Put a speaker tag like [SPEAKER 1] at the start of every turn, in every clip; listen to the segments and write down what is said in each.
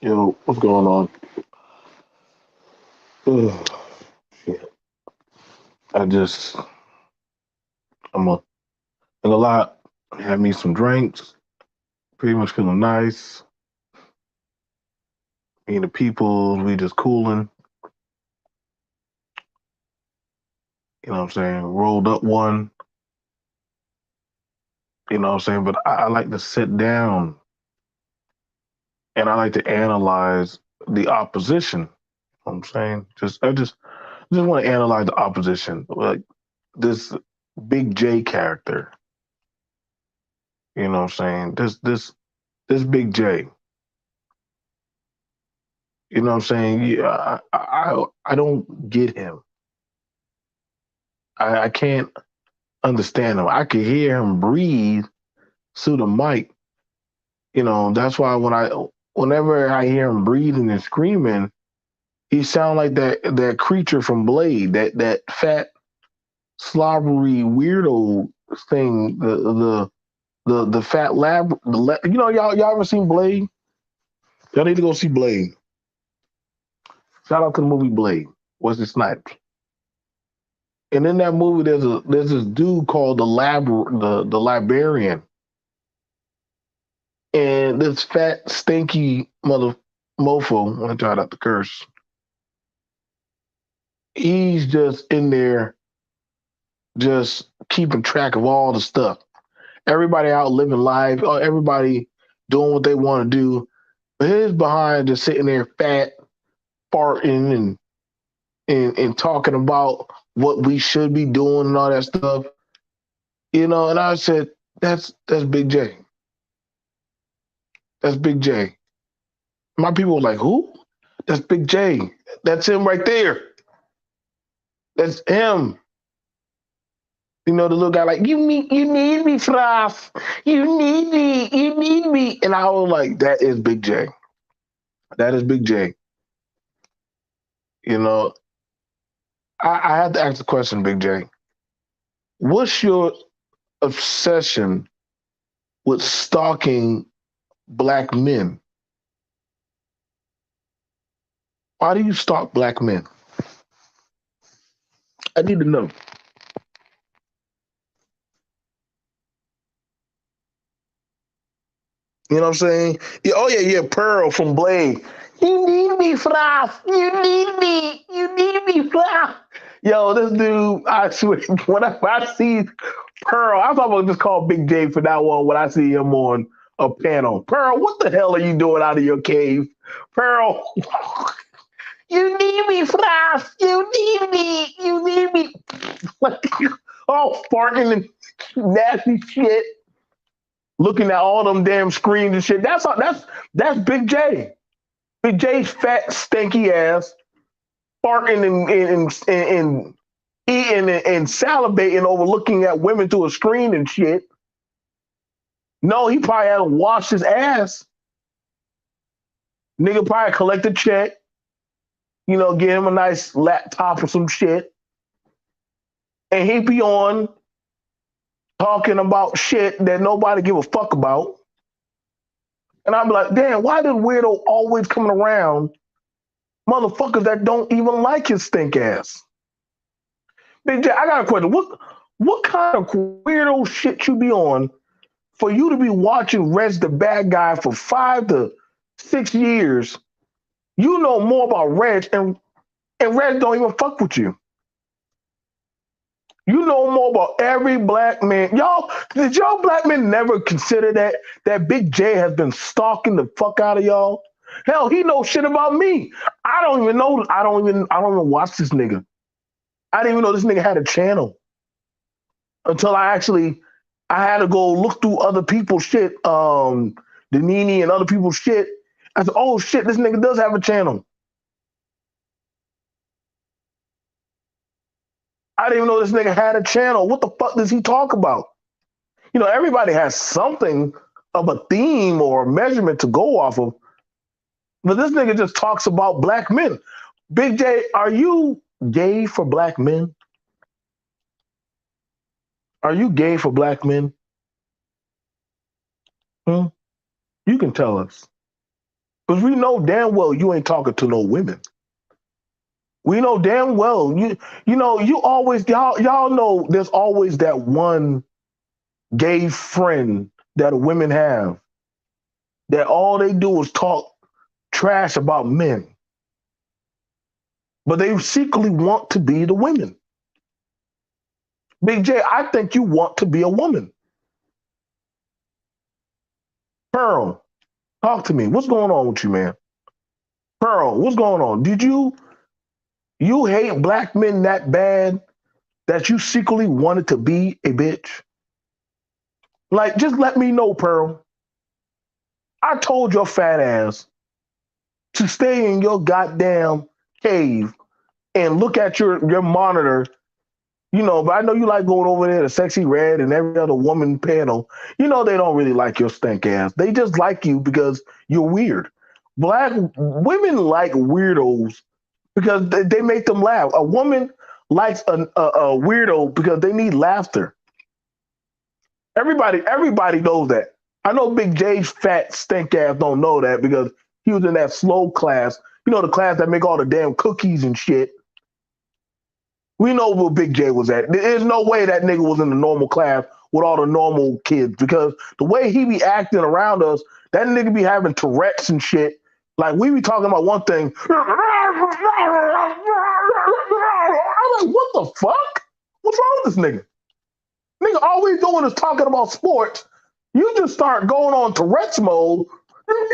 [SPEAKER 1] Yo, what's going on? Ugh, shit. I just, I'm in a lot. Had me some drinks. Pretty much feeling nice. Me and the people, we just cooling. You know what I'm saying? Rolled up one. You know what I'm saying? But I like to sit down and I like to analyze the opposition. You know what I'm saying? I just want to analyze the opposition. Like this Big J character. You know what I'm saying? This Big J. You know what I'm saying? Yeah, I don't get him. I can't understand him. I could hear him breathe through the mic. That's why whenever I hear him breathing and screaming, he sound like that creature from Blade, that fat slobbery weirdo thing, the fat lab. Y'all ever seen Blade? Y'all need to go see Blade. Shout out to the movie Blade. Wesley Snipes. And in that movie, there's this dude called the librarian, and this fat stinky mother mofo. I tried not to curse. He's just in there, just keeping track of all the stuff. Everybody out living life. Everybody doing what they want to do. But his behind just sitting there, fat, farting, and talking about what we should be doing and all that stuff. And I said, that's Big J. That's Big J. My people were like, who? That's Big J. That's him right there. That's him. The little guy like, you need me, Frost. You need me. And I was like, that is Big J. That is Big J. You know, I had to ask the question, Big J. What's your obsession with stalking black men? Why do you stalk black men? I need to know. You know what I'm saying? Yeah, oh yeah, Pearl from Blade. You need me, Frost. You need me, Frost. Yo, this dude, I swear, whenever I see Pearl, I'm talking about just call Big J for that one when I see him on a panel. Pearl, what the hell are you doing out of your cave? Pearl, you need me, Frost. You need me. All farting and nasty shit, looking at all them damn screens and shit. That's Big J. Big J's fat, stinky ass, farting and eating and salivating over looking at women through a screen and shit. No, he probably had to wash his ass. Nigga probably collect a check, get him a nice laptop or some shit, and he be on talking about shit that nobody give a fuck about. And I'm like, damn, why did weirdo always coming around motherfuckers that don't even like his stink ass? Big J, I got a question. What kind of weirdo shit you be on for you to be watching Reg the Bad Guy for 5 to 6 years? You know more about Reg, and Reg don't even fuck with you. You know more about every black man. Did y'all black men never consider that Big J has been stalking the fuck out of y'all? Hell, he knows shit about me. I don't even know. I don't even watch this nigga. I didn't even know this nigga had a channel until I had to go look through other people's shit, Danini and other people's shit. I said, oh shit, this nigga does have a channel. I didn't even know this nigga had a channel. What the fuck does he talk about? Everybody has something of a theme or a measurement to go off of, but this nigga just talks about black men. Big J, are you gay for black men? Are you gay for black men? Hmm? You can tell us. Because we know damn well you ain't talking to no women. We know damn well you always y'all know there's always that one gay friend that women have that all they do is talk trash about men, but they secretly want to be the women. Big J, I think you want to be a woman. Pearl, talk to me. What's going on with you, man? Pearl, what's going on? Did you hate black men that bad that you secretly wanted to be a bitch? Like, just let me know, Pearl. I told your fat ass to stay in your goddamn cave and look at your monitor. But I know you like going over there to Sexy Red and every other woman panel. They don't really like your stink ass. They just like you because you're weird. Black women like weirdos because they make them laugh. A woman likes a weirdo because they need laughter. Everybody knows that. I know Big J's fat stink ass don't know that because he was in that slow class. The class that make all the damn cookies and shit. We know where Big J was at. There's no way that nigga was in the normal class with all the normal kids because the way he be acting around us, that nigga be having Tourette's and shit. Like, we be talking about one thing. I'm like, what the fuck? What's wrong with this nigga? Nigga, all we doing is talking about sports. You just start going on Tourette's mode. I'm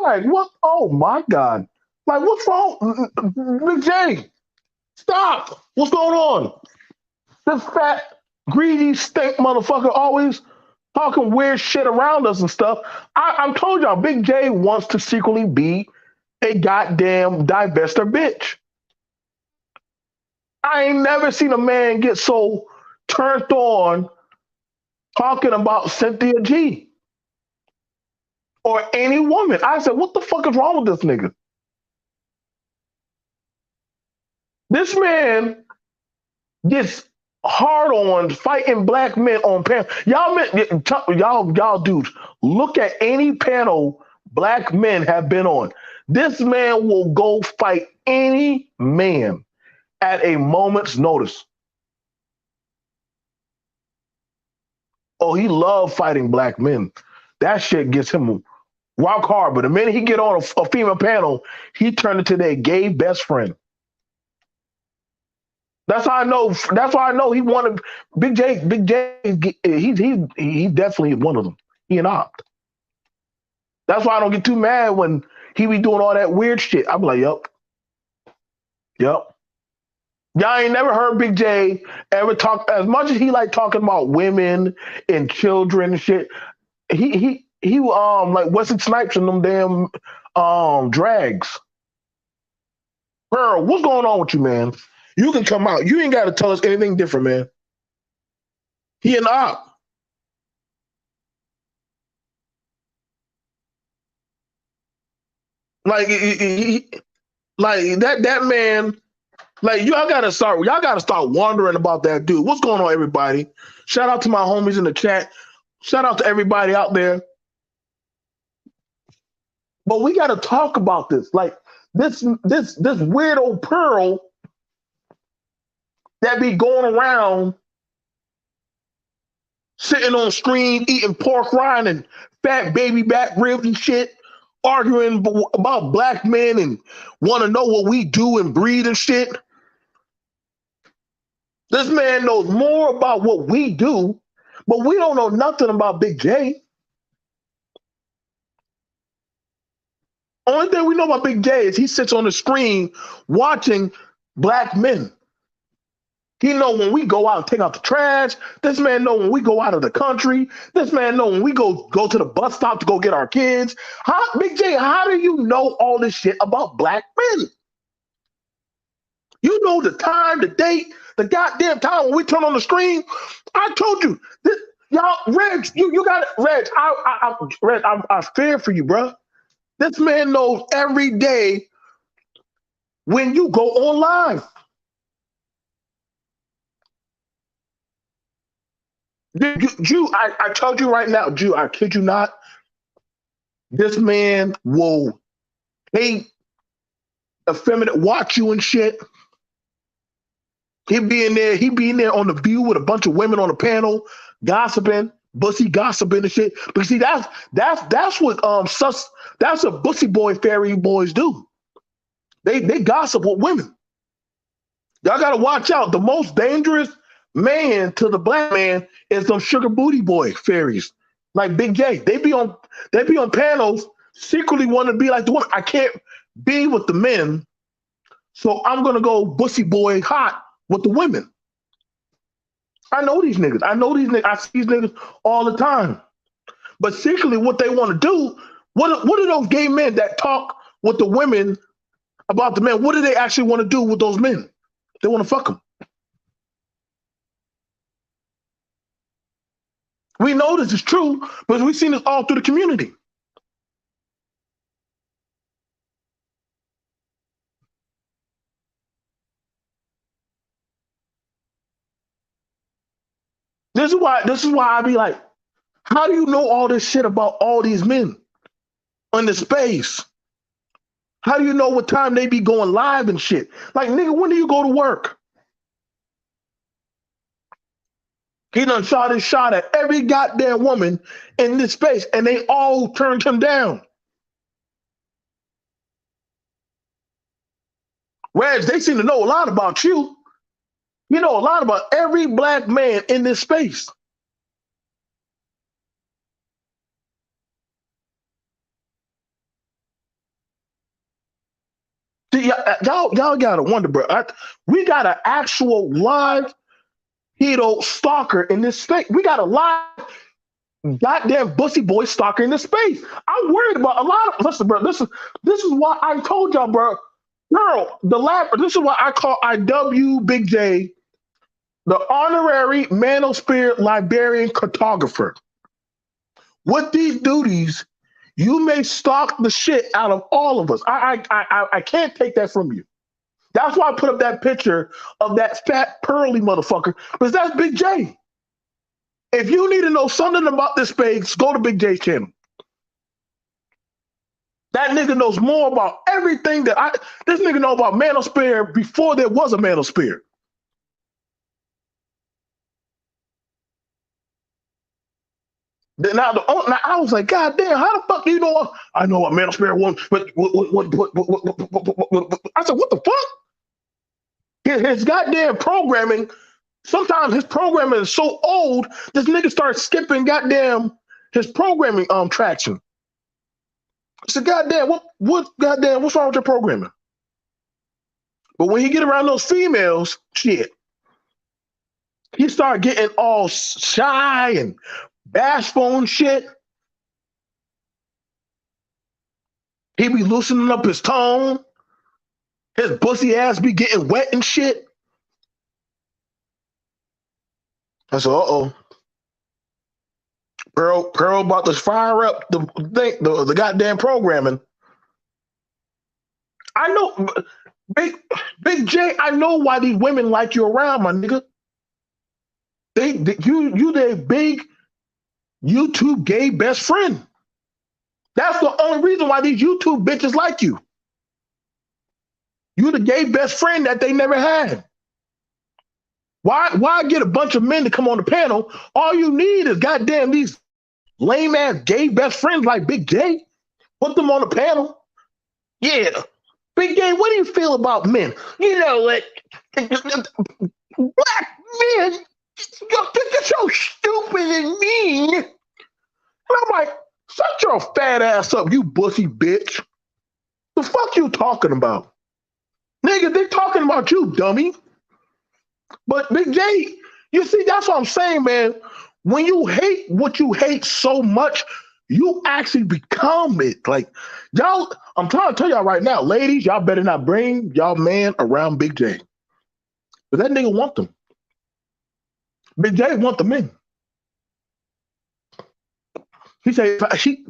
[SPEAKER 1] like, what? Oh my God. Like, what's wrong? Big J, stop. What's going on? This fat, greedy, stink motherfucker always talking weird shit around us and stuff. I told y'all, Big J wants to secretly be a goddamn divester bitch. I ain't never seen a man get so turned on talking about Cynthia G or any woman. I said, what the fuck is wrong with this nigga? This man gets hard on fighting black men on panel. Y'all dudes, look at any panel black men have been on. This man will go fight any man at a moment's notice. Oh, he loved fighting black men. That shit gets him rock hard. But the minute he get on a female panel, he turned into their gay best friend. That's how I know. That's why I know he wanted Big J. Big J. He's definitely one of them. He an opt. That's why I don't get too mad when he be doing all that weird shit. I'm like, yep. Y'all ain't never heard Big J ever talk as much as he like talking about women and children and shit. He like Wesley Snipes and them damn drags. Pearl, what's going on with you, man? You can come out. You ain't got to tell us anything different, man. He an op. Like like that man. Like y'all gotta start wondering about that dude. What's going on, everybody? Shout out to my homies in the chat. Shout out to everybody out there. But we gotta talk about this. Like this weirdo Pearl that be going around sitting on screen eating pork rind and fat baby back ribs and shit, arguing about black men and want to know what we do and breed and shit. This man knows more about what we do, but we don't know nothing about Big J. Only thing we know about Big J is he sits on the screen watching black men. He know when we go out and take out the trash. This man know when we go out of the country. This man know when we go to the bus stop to go get our kids. Big J, how do you know all this shit about black men? You know the time, the date, the goddamn time when we turn on the screen. I told you, y'all, Reg, you got it, Reg. Reg, I fear for you, bro. This man knows every day when you go on live. Jew, I told you right now, Jew, I kid you not. This man will hate effeminate, watch you and shit. He be in there on the View with a bunch of women on the panel, gossiping, bussy gossiping and shit. But see, that's what that's what bussy boy fairy boys do. They gossip with women. Y'all gotta watch out. The most dangerous man to the black man is them sugar booty boy fairies, like Big J. They be on panels, secretly want to be like the woman. I can't be with the men, so I'm gonna go bussy boy hot with the women. I know these niggas. I see these niggas all the time. But secretly, what they want to do, what are those gay men that talk with the women about the men? What do they actually want to do with those men? They want to fuck them. We know this is true because we've seen this all through the community. This is why I be like, how do you know all this shit about all these men on the space? How do you know what time they be going live and shit? Like, nigga, when do you go to work? He done shot his shot at every goddamn woman in this space, and they all turned him down. Whereas they seem to know a lot about you. You know a lot about every black man in this space. See, y'all gotta wonder, bro. We got an actual live pedo stalker in this space. We got a live goddamn bussy boy stalker in this space. I'm worried about a lot of. Listen, bro. This is why I told y'all, bro. Girl, the lab. This is why I W Big J the honorary manosphere Liberian cartographer. With these duties, you may stalk the shit out of all of us. I can't take that from you. That's why I put up that picture of that fat pearly motherfucker, because that's Big J. If you need to know something about this space, go to Big J's channel. That nigga knows more about everything this nigga know about manosphere before there was a manosphere. Now I was like, God damn, how the fuck do you know? I know what manosphere was, but what, I said, what the fuck? His goddamn programming. Sometimes his programming is so old, this nigga starts skipping goddamn his programming traction. I said, goddamn, what's wrong with your programming? But when he get around those females, shit, he start getting all shy and bashful and shit. He be loosening up his tone. His pussy ass be getting wet and shit. I said, uh-oh. Pearl about to fire up the goddamn programming. I know, Big J, I know why these women like you around, my nigga. You their big YouTube gay best friend. That's the only reason why these YouTube bitches like you. You the gay best friend that they never had. Why get a bunch of men to come on the panel? All you need is goddamn these lame ass gay best friends like Big J. Put them on the panel. Yeah. Big J, what do you feel about men? You know what? Black men, you're so stupid and mean. And I'm like, shut your fat ass up, you bussy bitch. The fuck you talking about? Nigga, they talking about you, dummy. But Big J, you see, that's what I'm saying, man. When you hate what you hate so much, you actually become it. Like, y'all, I'm trying to tell y'all right now, ladies, y'all better not bring y'all man around Big J. But that nigga want them. Big J want the men. He said,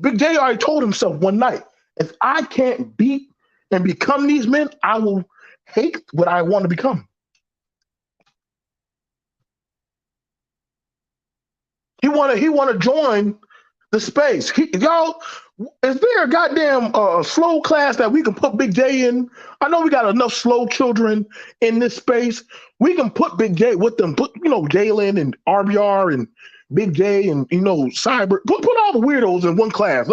[SPEAKER 1] Big J already told himself one night, if I can't beat and become these men, I will hate what I want to become. He wanna join The space. Y'all, is there a goddamn slow class that we can put Big J in? I know we got enough slow children in this space. We can put Big J with them. Put, Jalen and RBR and Big J and, Cyber. Put all the weirdos in one class.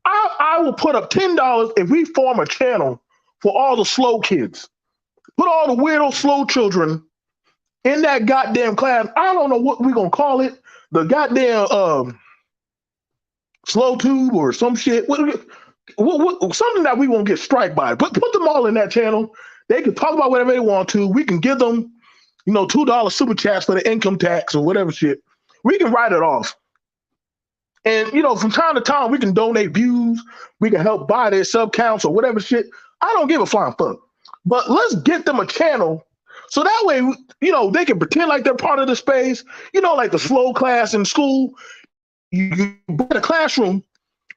[SPEAKER 1] I will put up $10 if we form a channel for all the slow kids. Put all the weirdo slow children in that goddamn class. I don't know what we're going to call it. The goddamn slow tube or some shit. Something that we won't get striked by. Put them all in that channel. They can talk about whatever they want to. We can give them, $2 super chats for the income tax or whatever shit. We can write it off. And, from time to time, we can donate views. We can help buy their sub counts or whatever shit. I don't give a flying fuck. But let's get them a channel so that way, they can pretend like they're part of the space. Like the slow class in school. You buy a classroom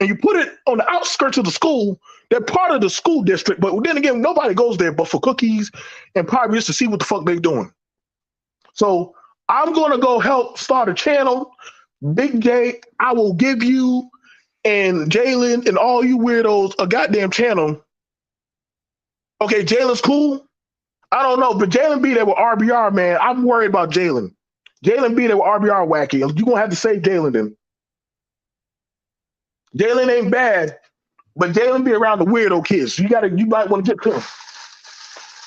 [SPEAKER 1] and you put it on the outskirts of the school. They're part of the school district. But then again, nobody goes there but for cookies and probably just to see what the fuck they're doing. So I'm going to go help start a channel. Big J, I will give you and Jalen and all you weirdos a goddamn channel. Okay, Jalen's cool. I don't know, but Jalen be there with RBR, man. I'm worried about Jalen. Jalen be there with RBR wacky. You're going to have to save Jalen then. Jalen ain't bad, but Jalen be around the weirdo kids. You might want to get to him.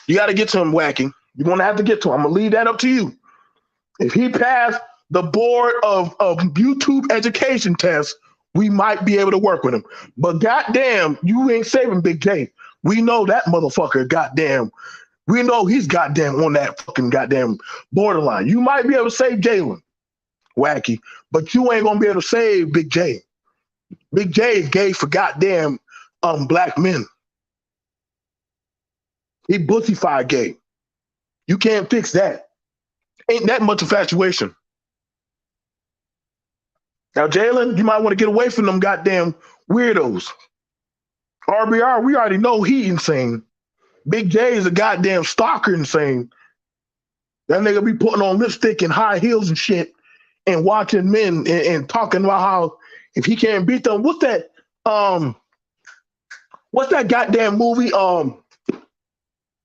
[SPEAKER 1] You got to get to him, wacky. You're going to have to get to him. I'm going to leave that up to you. If he passed the board of YouTube education test, we might be able to work with him. But goddamn, you ain't saving Big J. We know that motherfucker, goddamn. We know he's goddamn on that fucking goddamn borderline. You might be able to save Jalen, wacky, but you ain't gonna be able to save Big J. Big J is gay for goddamn black men. He bussified gay. You can't fix that. Ain't that much infatuation. Now, Jalen, you might want to get away from them goddamn weirdos. RBR, we already know he insane. Big J is a goddamn stalker insane. That nigga be putting on lipstick and high heels and shit and watching men and talking about how if he can't beat them, what's that goddamn movie?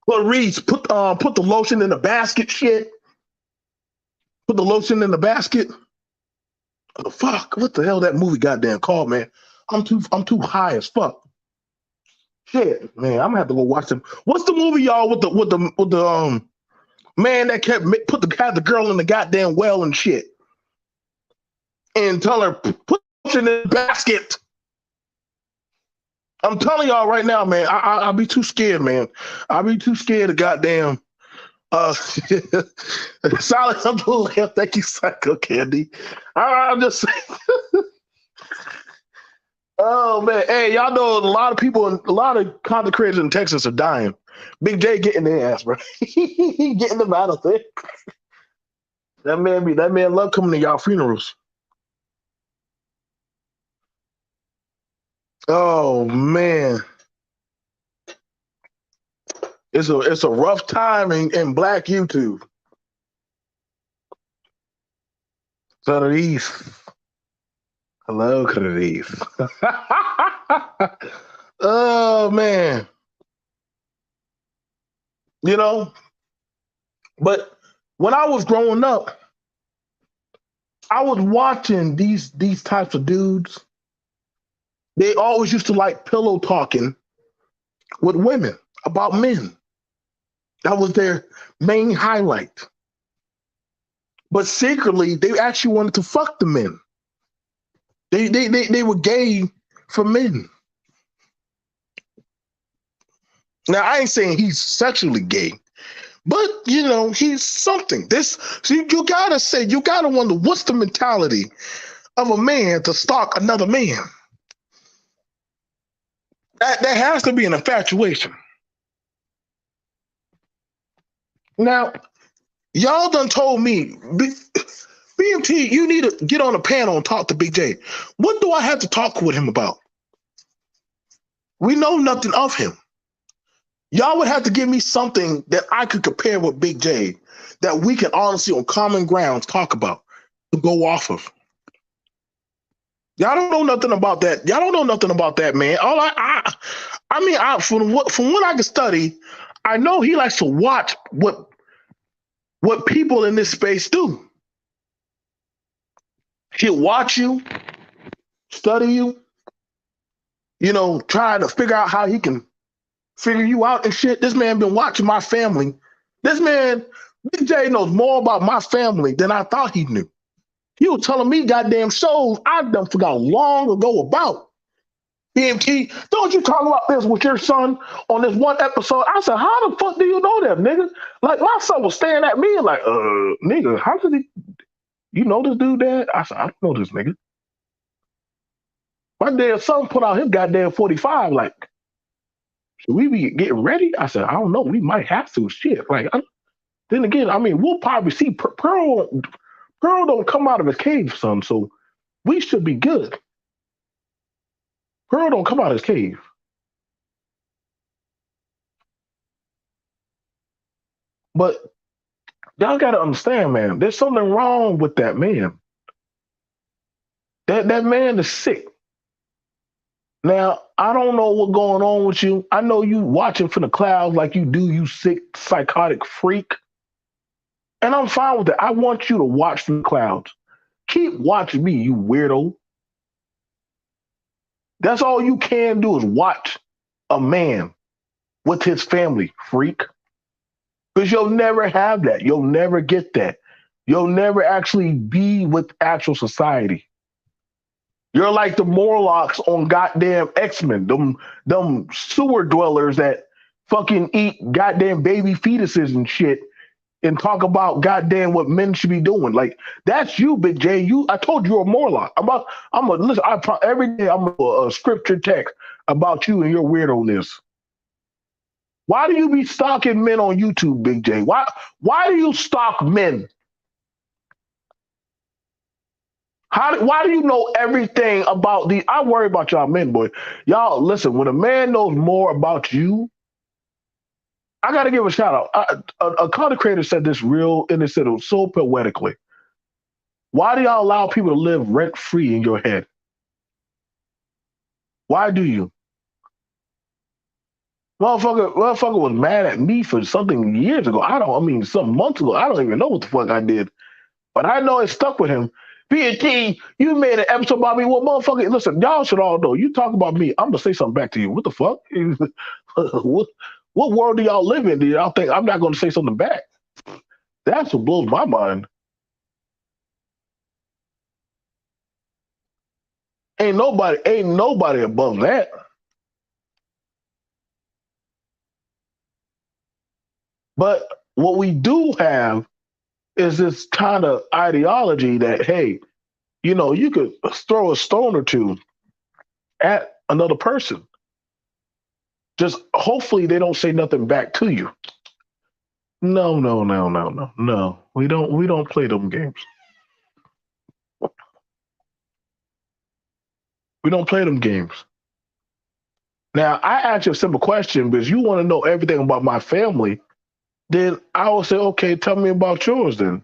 [SPEAKER 1] Clarice, put the lotion in the basket shit. Put the lotion in the basket. Oh, fuck, what the hell that movie goddamn called, man? I'm too high as fuck. Shit, man, I'm gonna have to go watch them. What's the movie, y'all, with the man that had the girl in the goddamn well and shit, and tell her put it in the basket. I'm telling y'all right now, man. I'll be too scared, man. I'll be too scared of goddamn. Solid. Thank you, Psycho Candy. I'm just saying. Oh man, hey, y'all know a lot of people, a lot of content creators in Texas are dying. Big J getting their ass, bro. He getting them out of there. That man love coming to y'all funerals. Oh man, it's a rough time in Black YouTube. Clarice. Hello, Clarice. Oh man. But when I was growing up, I was watching these types of dudes. They always used to like pillow talking with women about men. That was their main highlight. But secretly, they actually wanted to fuck the men. They were gay for men. Now, I ain't saying he's sexually gay, but he's something. So you gotta wonder what's the mentality of a man to stalk another man. That has to be an infatuation. Now, y'all done told me, BMT, you need to get on a panel and talk to Big J. What do I have to talk with him about? We know nothing of him. Y'all would have to give me something that I could compare with Big J that we can honestly, on common grounds, talk about to go off of. Y'all don't know nothing about that. Y'all don't know nothing about that, man. From what I can study, I know he likes to watch what people in this space do. He'll watch you, study you, try to figure out how he can figure you out and shit. This man been watching my family. This man, Big J, knows more about my family than I thought he knew. He was telling me goddamn shows I done forgot long ago about. BMT, don't you talk about this with your son on this one episode? I said, how the fuck do you know that, nigga? Like, my son was staring at me like, nigga, how did you know this dude, Dad? I said, I don't know this nigga. My damn son put out his goddamn 45, like, should we be getting ready? I said, I don't know. We might have to. Shit. Like, then again, we'll probably see Pearl don't come out of his cave, son, so we should be good. Pearl don't come out of his cave. But y'all got to understand, man, there's something wrong with that man. That man is sick. Now, I don't know what's going on with you. I know you watching from the clouds like you do, you sick, psychotic freak. And I'm fine with that. I want you to watch from the clouds. Keep watching me, you weirdo. That's all you can do is watch a man with his family, freak. Because you'll never have that. You'll never get that. You'll never actually be with actual society. You're like the Morlocks on goddamn X-Men, them sewer dwellers that fucking eat goddamn baby fetuses and shit and talk about goddamn what men should be doing. Like, that's you, Big J. I told you you're a Morlock. Listen, every day I'm a scripture text about you and your weirdo-ness. Why do you be stalking men on YouTube, Big J? Why do you stalk men? Why do you know everything about these? I worry about y'all men, boy. Y'all, listen, when a man knows more about you, I got to give a shout out. A content creator said this and it said it so poetically. Why do y'all allow people to live rent free in your head? Why do you? Motherfucker was mad at me for something years ago. Some months ago. I don't even know what the fuck I did. But I know it stuck with him. BT, you made an episode about me. Well, motherfucker, listen, y'all should all know. You talk about me, I'm gonna say something back to you. What the fuck? what world do y'all live in? Do y'all think I'm not gonna say something back? That's what blows my mind. Ain't nobody above that. But what we do have is this kind of ideology that, hey, you could throw a stone or two at another person. Just hopefully they don't say nothing back to you. No. We don't play them games. We don't play them games. Now, I ask you a simple question because you want to know everything about my family. Then I will say, okay, tell me about yours then.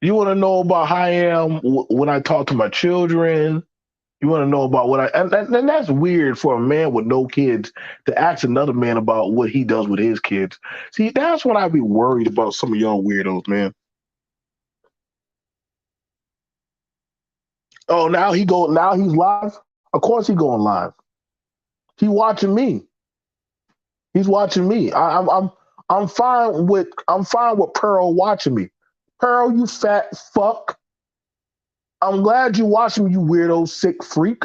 [SPEAKER 1] You want to know about how I am when I talk to my children. You want to know about and that's weird for a man with no kids to ask another man about what he does with his kids. See, that's when I'd be worried about some of y'all weirdos, man. Oh, now he's live? Of course he's going live. He's watching me. He's watching me. I'm fine with Pearl watching me. Pearl, you fat fuck. I'm glad you watching me, you weirdo, sick freak.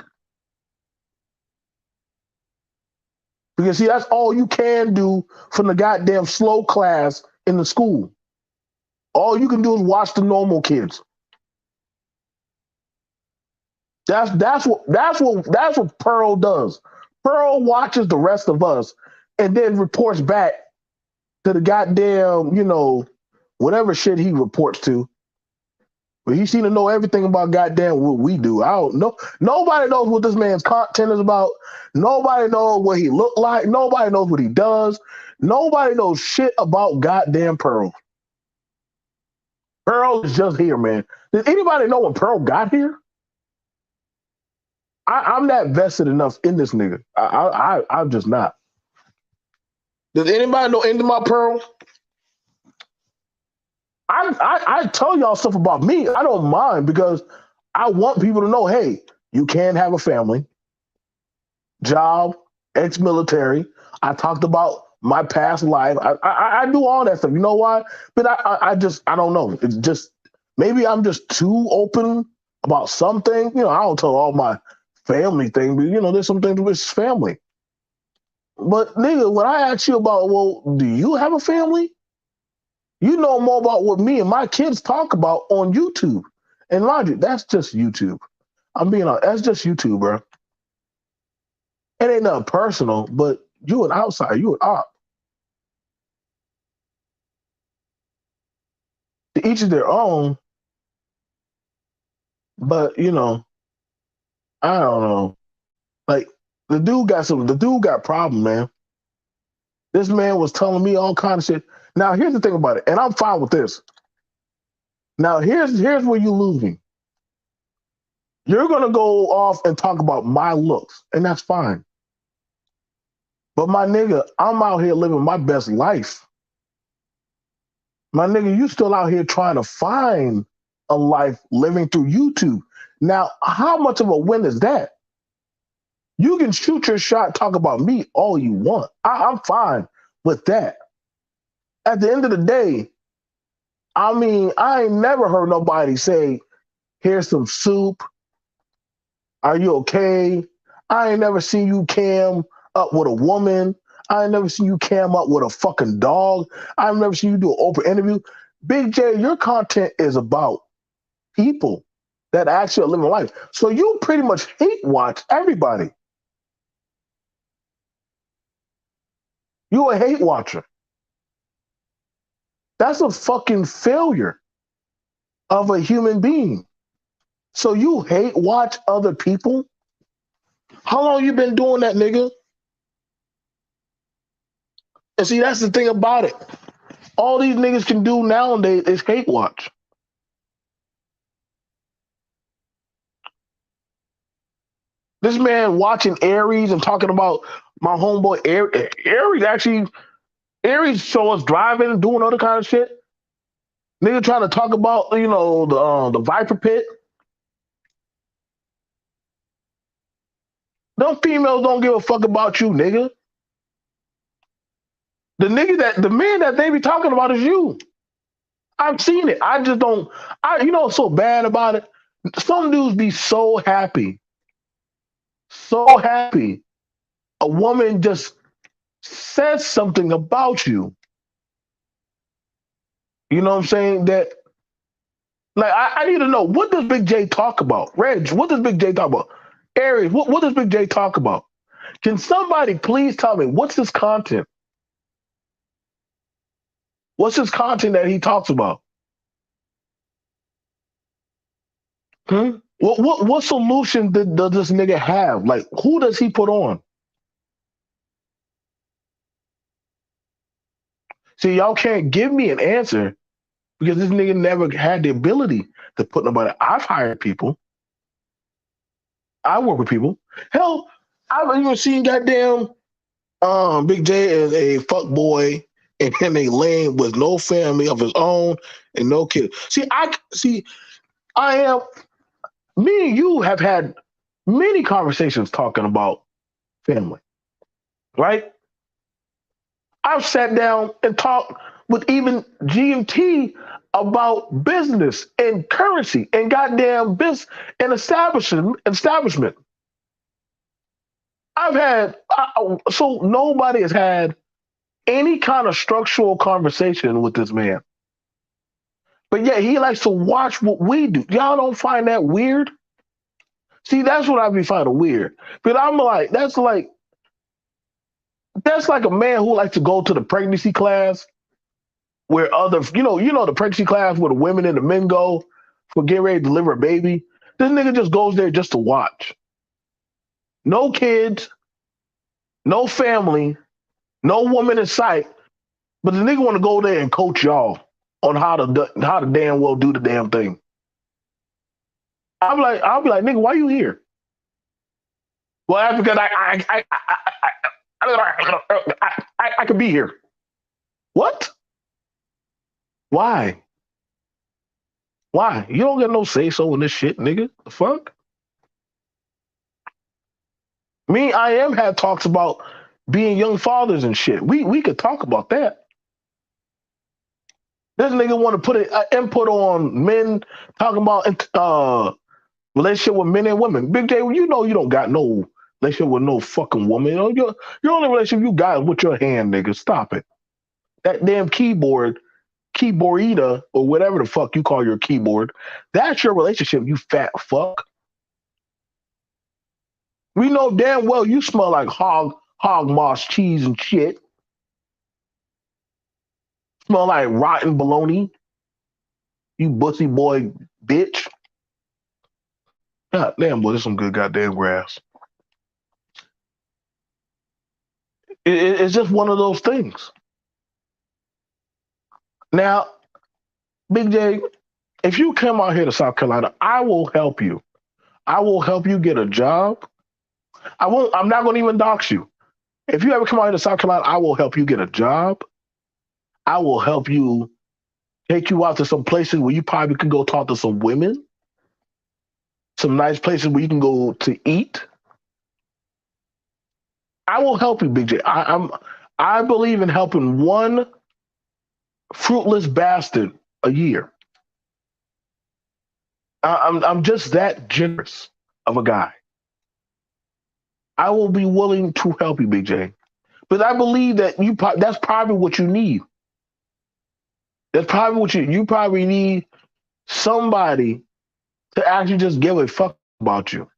[SPEAKER 1] Because see, that's all you can do from the goddamn slow class in the school. All you can do is watch the normal kids. That's what Pearl does. Pearl watches the rest of us and then reports back to the goddamn, whatever shit he reports to. But he seems to know everything about goddamn what we do. I don't know. Nobody knows what this man's content is about. Nobody knows what he look like. Nobody knows what he does. Nobody knows shit about goddamn Pearl. Pearl is just here, man. Did anybody know when Pearl got here? I'm not vested enough in this nigga. I'm just not. Does anybody know anything about Pearl? I tell y'all stuff about me. I don't mind because I want people to know, hey, you can have a family, job, ex-military. I talked about my past life. I do all that stuff. You know why? But I don't know. It's just maybe I'm just too open about something. You know, I don't tell all my family thing, but you know, there's some things with family. But nigga, when I ask you about, well, do you have a family? You know more about what me and my kids talk about on YouTube. And logic, that's just YouTube. I'm being honest, that's just YouTube, bro. It ain't nothing personal, but you an outsider, you an op. To each of their own, but you know, I don't know. Like the dude got problem, man. This man was telling me all kind of shit. Now here's the thing about it, and I'm fine with this. Now here's where you lose me. You're gonna go off and talk about my looks, and that's fine. But my nigga, I'm out here living my best life. My nigga, you still out here trying to find a life living through YouTube. Now, how much of a win is that? You can shoot your shot, talk about me all you want. I'm fine with that. At the end of the day, I mean, I ain't never heard nobody say, here's some soup. Are you okay? I ain't never seen you cam up with a woman. I ain't never seen you cam up with a fucking dog. I've never seen you do an open interview. Big J, your content is about people that actually are living life. So you pretty much hate watch everybody. You a hate watcher. That's a fucking failure of a human being. So you hate watch other people? How long you been doing that, nigga? And see, that's the thing about it. All these niggas can do nowadays is hate watch. This man watching Aries and talking about my homeboy Aries actually Aries show us driving and doing other kind of shit. Nigga trying to talk about, you know, the Viper Pit. Them females don't give a fuck about you, nigga. The man that they be talking about is you. I've seen it. I just don't. You know what's so bad about it? Some dudes be so happy, so happy. A woman just says something about you. You know what I'm saying? That like I need to know, what does Big J talk about? Reg, what does Big J talk about? Aries, what does Big J talk about? Can somebody please tell me what's his content? What's his content that he talks about? Hmm? What solution does this nigga have? Like, who does he put on? See, y'all can't give me an answer because this nigga never had the ability to put nobody. I've hired people. I work with people. Hell, I've even seen goddamn Big J as a fuck boy and in a lane with no family of his own and no kid. I am. Me and you have had many conversations talking about family, right? I've sat down and talked with even GMT about business and currency and goddamn business and establishment. So nobody has had any kind of structural conversation with this man. But yet he likes to watch what we do. Y'all don't find that weird? See, that's what I be finding weird. But I'm like, that's like a man who likes to go to the pregnancy class where the pregnancy class where the women and the men go for getting ready to deliver a baby. This nigga just goes there just to watch. No kids, no family, no woman in sight, but the nigga want to go there and coach y'all on how to damn well do the damn thing. I'll be like, nigga, why you here? Well, that's because I could be here. What? Why? Why? You don't get no say so in this shit, nigga. The fuck? Me, I am had talks about being young fathers and shit. We could talk about that. This nigga want to put an input on men talking about relationship with men and women. Big J, you know you don't got no relationship with no fucking woman. You know, your only relationship you got is with your hand, nigga. Stop it. That damn keyboardita, or whatever the fuck you call your keyboard, that's your relationship, you fat fuck. We know damn well you smell like hog moss cheese and shit. Smell like rotten bologna. You bussy boy bitch. God damn, boy, this is some good goddamn grass. It's just one of those things. Now, Big J, if you come out here to South Carolina, I will help you. I will help you get a job. I'm not going to even dox you. If you ever come out here to South Carolina, I will help you get a job. I will help you take you out to some places where you probably can go talk to some women. Some nice places where you can go to eat. I will help you, Big J. I believe in helping one fruitless bastard a year. I'm just that generous of a guy. I will be willing to help you, Big J. But I believe that that's probably what you need. That's probably what you probably need, somebody to actually just give a fuck about you.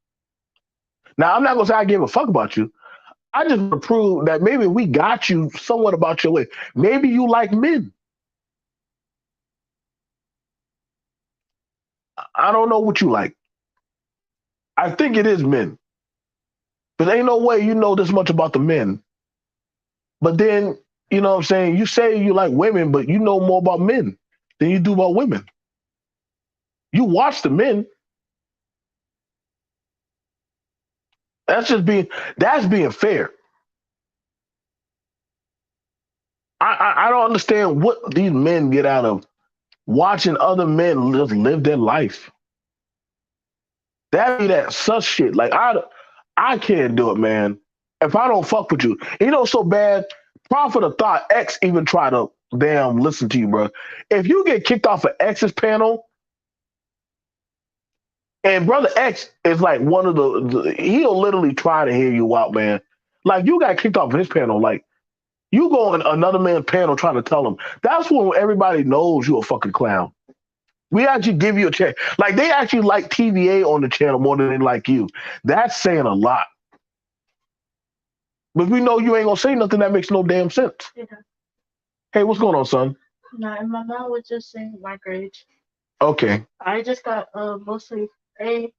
[SPEAKER 1] Now, I'm not gonna say I give a fuck about you. I just want to prove that maybe we got you somewhat about your way. Maybe you like men. I don't know what you like. I think it is men. But ain't no way you know this much about the men. But then, you know what I'm saying? You say you like women, but you know more about men than you do about women. You watch the men. That's being fair. I don't understand what these men get out of watching other men just live their life. That be that such shit. Like I can't do it, man. If I don't fuck with you, you know, so bad. Prophet of Thought X even try to damn listen to you, bro. If you get kicked off of X's panel, and Brother X is like one of he'll literally try to hear you out, man. Like you got kicked off of his panel, like you go on another man's panel trying to tell him. That's when everybody knows you a fucking clown. We actually give you a chance. Like they actually like TVA on the channel more than they like you. That's saying a lot. But we know you ain't gonna say nothing that makes no damn sense. Yeah. Hey, what's going on, son?
[SPEAKER 2] Nah, my mom was just saying my grades.
[SPEAKER 1] Okay.
[SPEAKER 2] I just got mostly A,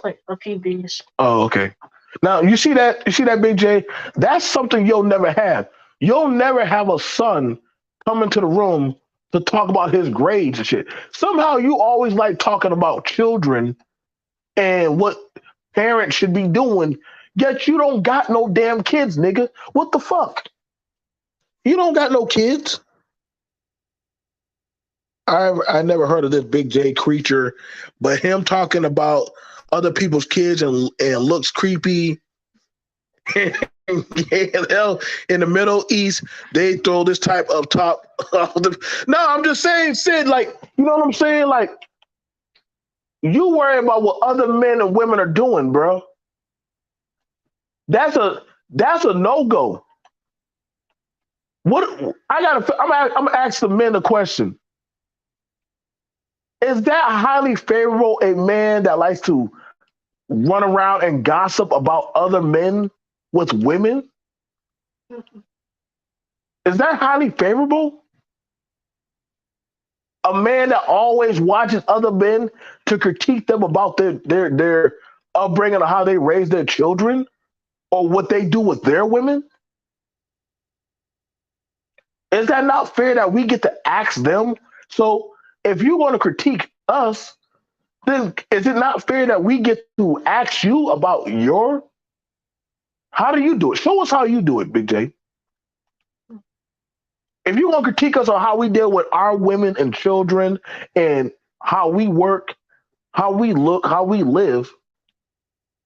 [SPEAKER 2] like a few B's.
[SPEAKER 1] Oh, okay. Now you see that Big J? That's something you'll never have. You'll never have a son come into the room to talk about his grades and shit. Somehow you always like talking about children and what parents should be doing, yet you don't got no damn kids, nigga. What the fuck? You don't got no kids. I never heard of this Big J creature, but him talking about other people's kids and looks creepy. In the Middle East, they throw this type of top. No, I'm just saying, Sid, like, you know what I'm saying? Like, you worry about what other men and women are doing, bro. That's a no-go. I'm gonna ask the men a question. Is that highly favorable, a man that likes to run around and gossip about other men with women? Is that highly favorable? A man that always watches other men to critique them about their upbringing or how they raise their children or what they do with their women? Is that not fair that we get to ask them? So if you want to critique us, then is it not fair that we get to ask you about how do you do it? Show us how you do it, Big J. If you want to critique us on how we deal with our women and children and how we work, how we look, how we live,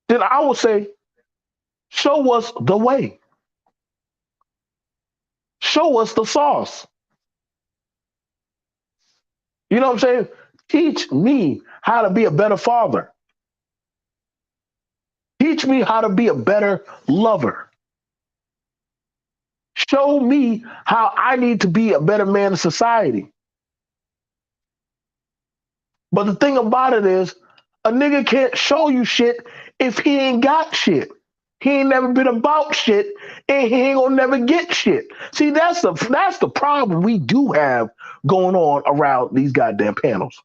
[SPEAKER 1] then I would say, show us the way. Show us the sauce. You know what I'm saying? Teach me how to be a better father. Teach me how to be a better lover. Show me how I need to be a better man in society. But the thing about it is, a nigga can't show you shit if he ain't got shit. He ain't never been about shit, and he ain't gonna never get shit. See, that's the problem we do have going on around these goddamn panels.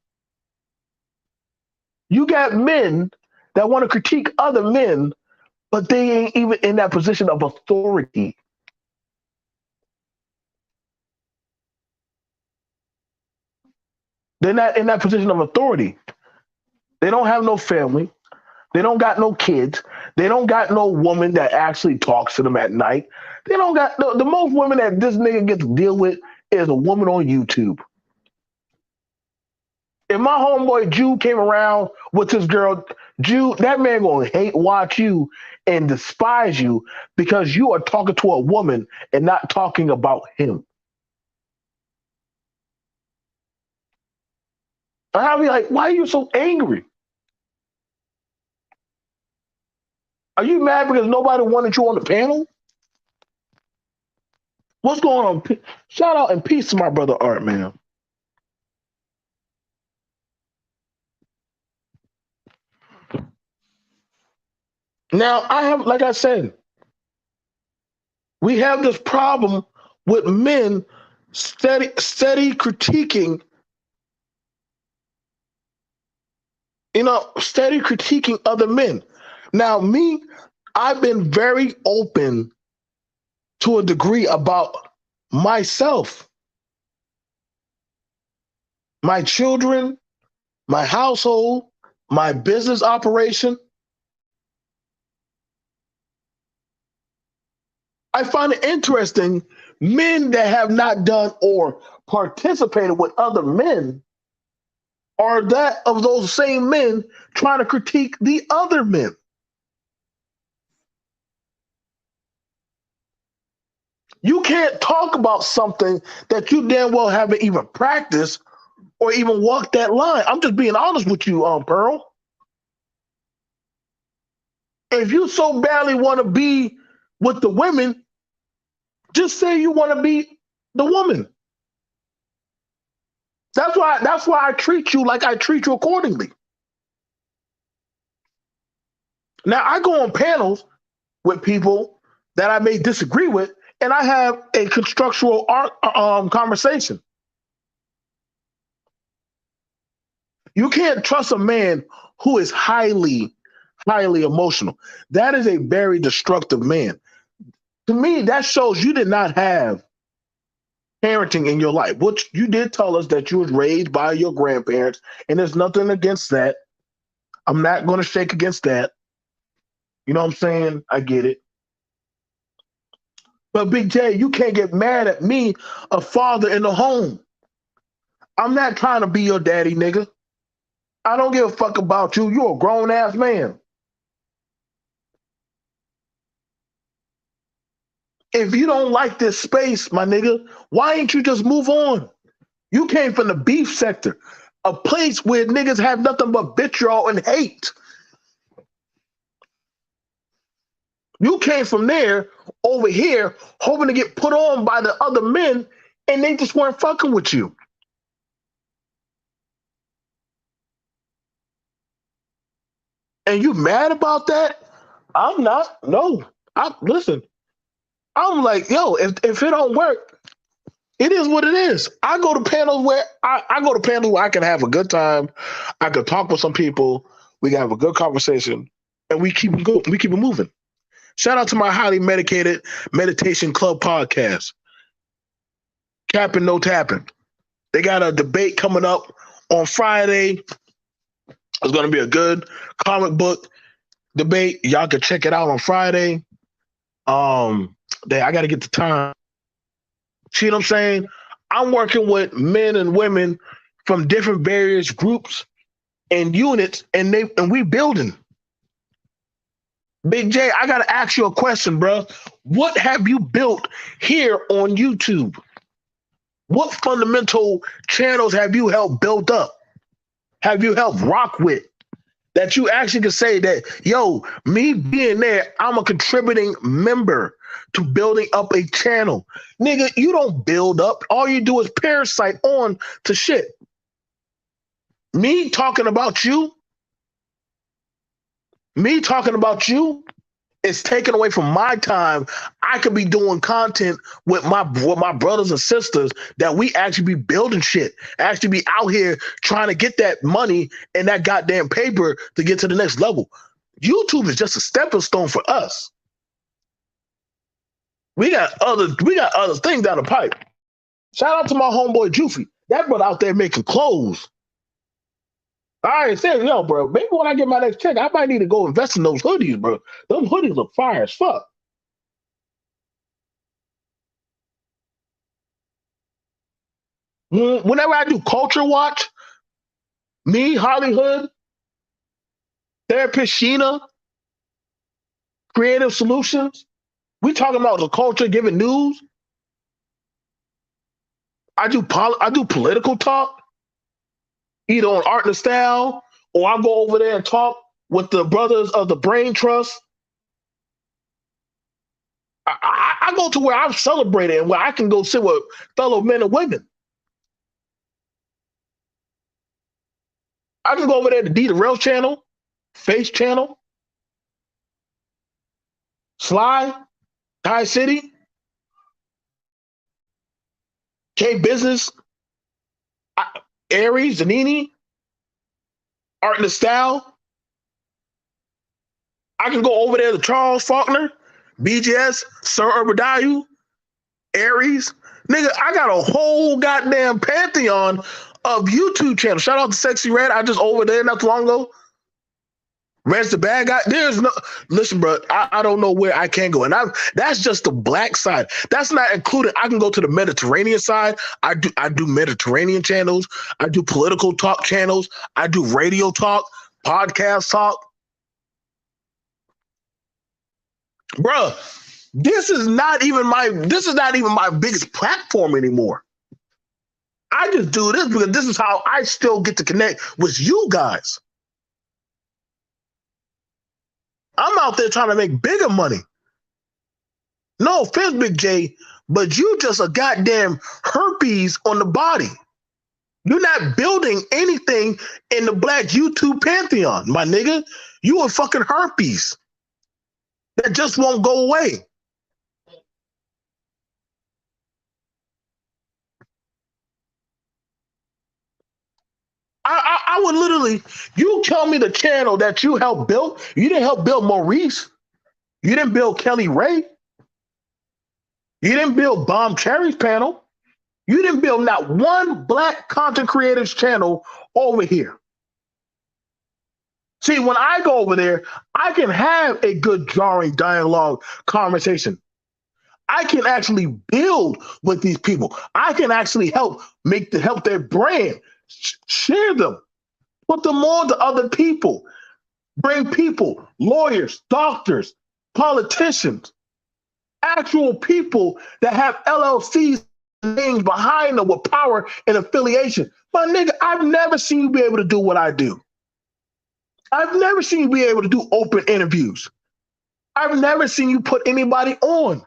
[SPEAKER 1] You got men that want to critique other men, but they ain't even in that position of authority. They're not in that position of authority. They don't have no family. They don't got no kids. They don't got no woman that actually talks to them at night. They don't got the most women that this nigga gets to deal with is a woman on YouTube. If my homeboy Jew came around with his girl, Jew, that man gonna hate watch you and despise you because you are talking to a woman and not talking about him. And I'll be like, why are you so angry? Are you mad because nobody wanted you on the panel? What's going on? Shout out and peace to my brother Art, man. Now, like I said, we have this problem with men steady critiquing, steady critiquing other men. Now, me, I've been very open to a degree about myself, my children, my household, my business operation. I find it interesting, men that have not done or participated with other men are that of those same men trying to critique the other men. You can't talk about something that you damn well haven't even practiced or even walked that line. I'm just being honest with you, Pearl. If you so badly want to be with the women, just say you want to be the woman. That's why I treat you like I treat you accordingly. Now I go on panels with people that I may disagree with, and I have a constructual conversation. You can't trust a man who is highly emotional. That is a very destructive man. To me, that shows you did not have parenting in your life, which you did tell us that you was raised by your grandparents, and there's nothing against that. I'm not going to shake against that. You know what I'm saying? I get it. But Big J, you can't get mad at me, a father in the home. I'm not trying to be your daddy, nigga. I don't give a fuck about you. You're a grown ass man. If you don't like this space, my nigga, why ain't you just move on? You came from the beef sector, a place where niggas have nothing but vitriol and hate. You came from there over here hoping to get put on by the other men, and they just weren't fucking with you. And you mad about that? I'm not. No. Listen, I'm like, yo, if it don't work, it is what it is. I go to panels where I can have a good time. I can talk with some people. We can have a good conversation, and we keep it moving. Shout out to my highly medicated meditation club podcast, Capping No Tapping. They got a debate coming up on Friday. It's going to be a good comic book debate. Y'all can check it out on Friday. I got to get the time. See what I'm saying? I'm working with men and women from different various groups and units, and we building. Big J, I gotta ask you a question, bro. What have you built here on YouTube? What fundamental channels have you helped build up? Have you helped rock with? That you actually can say that, yo, me being there, I'm a contributing member to building up a channel. Nigga, you don't build up. All you do is parasite on to shit. Me talking about you is taken away from my time. I could be doing content with my brothers and sisters that we actually be building shit, actually be out here trying to get that money and that goddamn paper to get to the next level. YouTube is just a stepping stone for us. We got other things down the pipe. Shout out to my homeboy Juicy. That brother out there making clothes. I said, yo, bro, maybe when I get my next check, I might need to go invest in those hoodies, bro. Those hoodies look fire as fuck. Whenever I do Culture Watch, me, Hollywood, Therapist Sheena, Creative Solutions, we talking about the culture, giving news. I do political talk, either on Art and Style, or I go over there and talk with the brothers of the Brain Trust. I go to where I'm celebrated and where I can go sit with fellow men and women. I can go over there to D the Rail channel, Face channel, Sly, Thai City, K Business, Aries, Zanini, Art and the Style. I can go over there to Charles Faulkner, BGS, Sir Urbadayu, Aries. Nigga, I got a whole goddamn pantheon of YouTube channels. Shout out to Sexy Red. I just over there not too long ago. Red's the bad guy. There's no listen, bro. I don't know where I can go, and that's just the black side. That's not included. I can go to the Mediterranean side. I do Mediterranean channels. I do political talk channels. I do radio talk, podcast talk. Bro, this is not even my biggest platform anymore. I just do this because this is how I still get to connect with you guys. I'm out there trying to make bigger money. No offense, Big J, but you just a goddamn herpes on the body. You're not building anything in the black YouTube pantheon, my nigga. You a fucking herpes that just won't go away. I would literally, you tell me the channel that you helped build. You didn't help build Maurice. You didn't build Kelly Ray. You didn't build Bomb Cherry's panel. You didn't build not one black content creators channel over here. See, when I go over there, I can have a good jarring dialogue conversation. I can actually build with these people. I can actually help their brand, share them, put them on to other people, bring people, lawyers, doctors, politicians, actual people that have LLCs names behind them with power and affiliation. But nigga, I've never seen you be able to do what I do. I've never seen you be able to do open interviews. I've never seen you put anybody on.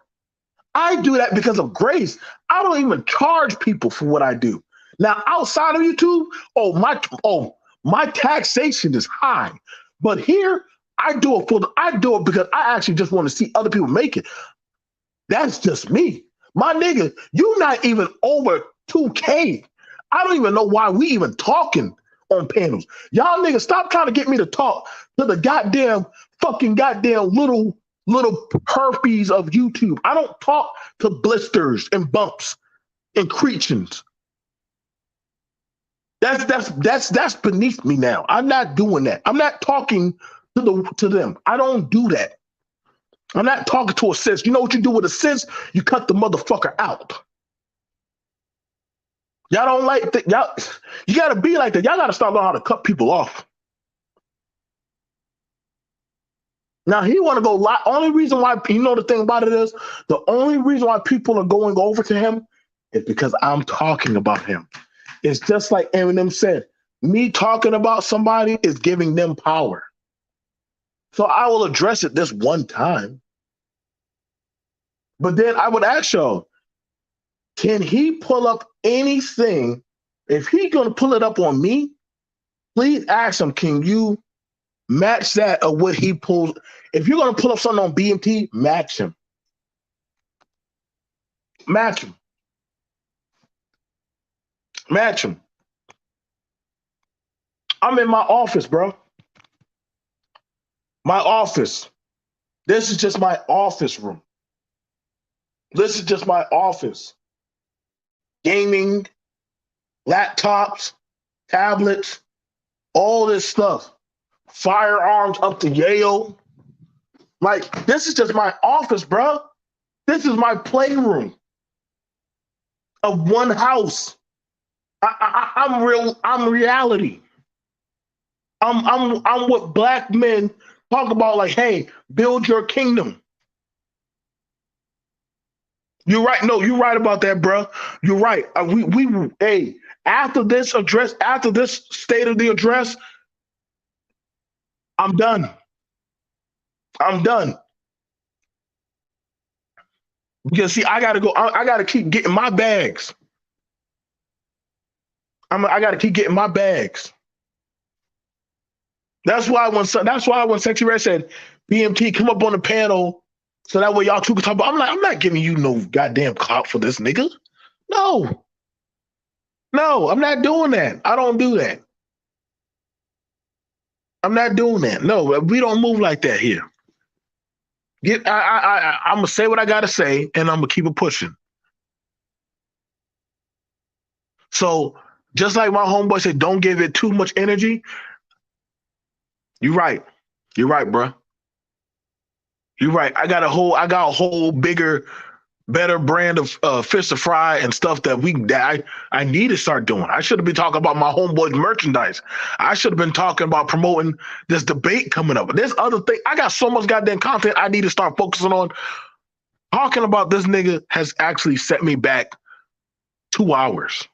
[SPEAKER 1] I do that because of grace. I don't even charge people for what I do. Now, outside of YouTube, my taxation is high. But here, I do it because I actually just want to see other people make it. That's just me. My nigga, you not even over 2K. I don't even know why we even talking on panels. Y'all niggas, stop trying to get me to talk to the goddamn little herpes of YouTube. I don't talk to blisters and bumps and creations. That's beneath me now. I'm not doing that. I'm not talking to them. I don't do that. I'm not talking to a sis. You know what you do with a sis? You cut the motherfucker out. Y'all don't like that. Y'all, you gotta be like that. Y'all gotta start learning how to cut people off. Now he want to go. Only reason why you know the thing about it is the only reason why people are going over to him is because I'm talking about him. It's just like Eminem said. Me talking about somebody is giving them power. So I will address it this one time. But then I would ask y'all, can he pull up anything? If he's gonna pull it up on me, please ask him, can you match that of what he pulls? If you're gonna pull up something on BMT, match him. Match him. Match him. I'm in my office, bro. My office. This is just my office room. This is just my office. Gaming, laptops, tablets, all this stuff. Firearms up to Yale. Like, this is just my office, bro. This is my playroom of one house. I'm real. I'm reality. I'm what black men talk about. Like, hey, build your kingdom. You're right. No, you're right about that, bro. You're right. Hey, after this address, after this state of the address, I'm done. I'm done. Because see, I gotta go. I gotta keep getting my bags. I gotta keep getting my bags. That's why when Sexy Red said, BMT, come up on the panel so that way y'all two can talk about. I'm like, I'm not giving you no goddamn clout for this nigga. No. No, I'm not doing that. I don't do that. I'm not doing that. No, we don't move like that here. I'm gonna say what I gotta say, and I'm gonna keep it pushing. So just like my homeboy said, don't give it too much energy. You're right. You're right, bro. You're right. I got a whole bigger, better brand of fish to fry and stuff that I need to start doing. I should have been talking about my homeboys merchandise. I should have been talking about promoting this debate coming up. There's other thing. I got so much goddamn content I need to start focusing on. Talking about this nigga has actually set me back 2 hours.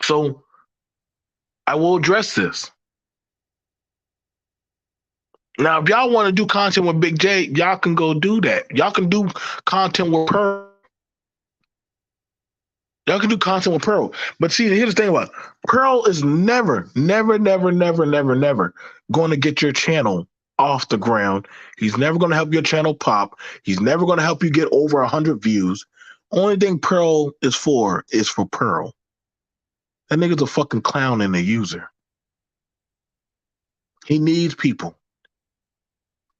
[SPEAKER 1] So I will address this. Now, if y'all want to do content with Big J, y'all can go do that. Y'all can do content with Pearl. Y'all can do content with Pearl. But see, here's the thing about it. Pearl is never going to get your channel off the ground. He's never going to help your channel pop. He's never going to help you get over 100 views. Only thing Pearl is for Pearl. That nigga's a fucking clown and a user. He needs people.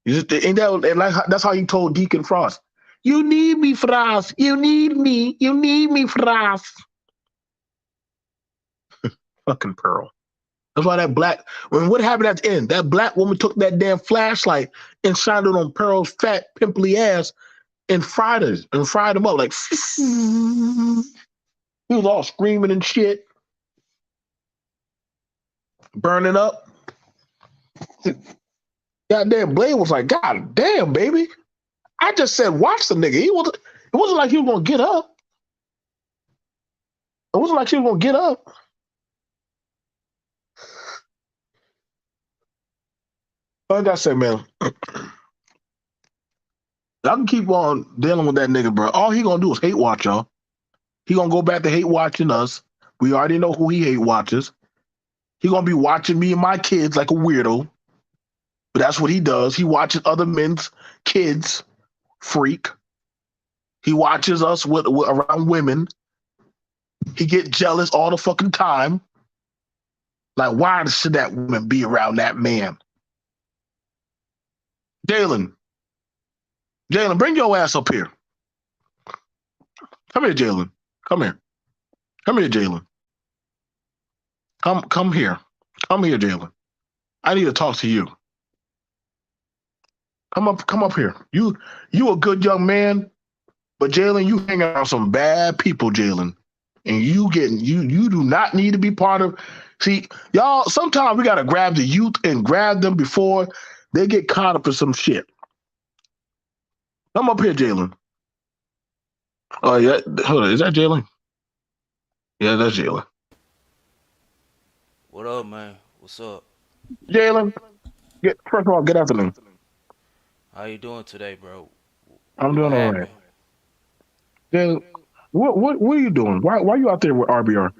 [SPEAKER 1] That's how he told Deacon Frost. You need me, Frost. You need me. You need me, Frost. Fucking Pearl. That's why what happened at the end? That black woman took that damn flashlight and shined it on Pearl's fat, pimply ass and fried him up. Like, he was all screaming and shit. Burning up. Goddamn Blade was like, God damn, baby. I just said, watch the nigga. It wasn't like he was going to get up. It wasn't like she was going to get up. Like I said, man, I can keep on dealing with that nigga, bro. All he going to do is hate watch, y'all. He going to go back to hate watching us. We already know who he hate watches. He going to be watching me and my kids like a weirdo. But that's what he does. He watches other men's kids. Freak. He watches us around women. He get jealous all the fucking time. Like, why should that woman be around that man? Jalen, bring your ass up here. Come here, Jalen. Come here. Come here, Jalen. Come here. Come here, Jalen. I need to talk to you. Come up here. You a good young man, but Jalen, you hanging around some bad people, Jalen. And you do not need to be part of. See, y'all, sometimes we gotta grab the youth and grab them before they get caught up in some shit. Come up here, Jalen. Oh yeah, hold on. Is that Jalen? Yeah, that's Jalen.
[SPEAKER 3] What up, man? What's up?
[SPEAKER 1] Jalen, get first of all, good afternoon.
[SPEAKER 3] How you doing today, bro?
[SPEAKER 1] I'm
[SPEAKER 3] What
[SPEAKER 1] doing all right.
[SPEAKER 3] happened?
[SPEAKER 1] Jalen, what are you doing? Why are you out there with RBR?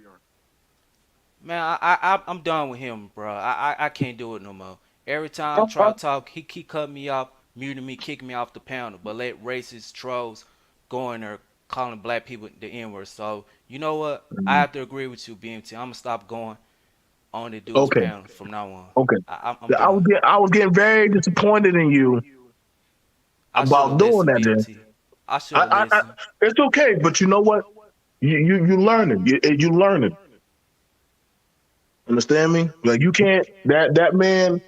[SPEAKER 3] Man, I'm done with him, bro. I can't do it no more. Every time I try to talk, he cut me off, muted me, kicked me off the panel, but let racist trolls go in there calling black people the N word. So you know what? I have to agree with you, BMT. I'm gonna stop going on the dude's
[SPEAKER 1] Okay,
[SPEAKER 3] panel from now on.
[SPEAKER 1] okay.
[SPEAKER 3] I'm done.
[SPEAKER 1] I was getting very disappointed in you
[SPEAKER 3] I should
[SPEAKER 1] about
[SPEAKER 3] have
[SPEAKER 1] doing
[SPEAKER 3] listened,
[SPEAKER 1] that. Then
[SPEAKER 3] BMT. I should have
[SPEAKER 1] I
[SPEAKER 3] listened.
[SPEAKER 1] it's okay, but you know what? You learning. You learning. Understand me? Like you can't that man.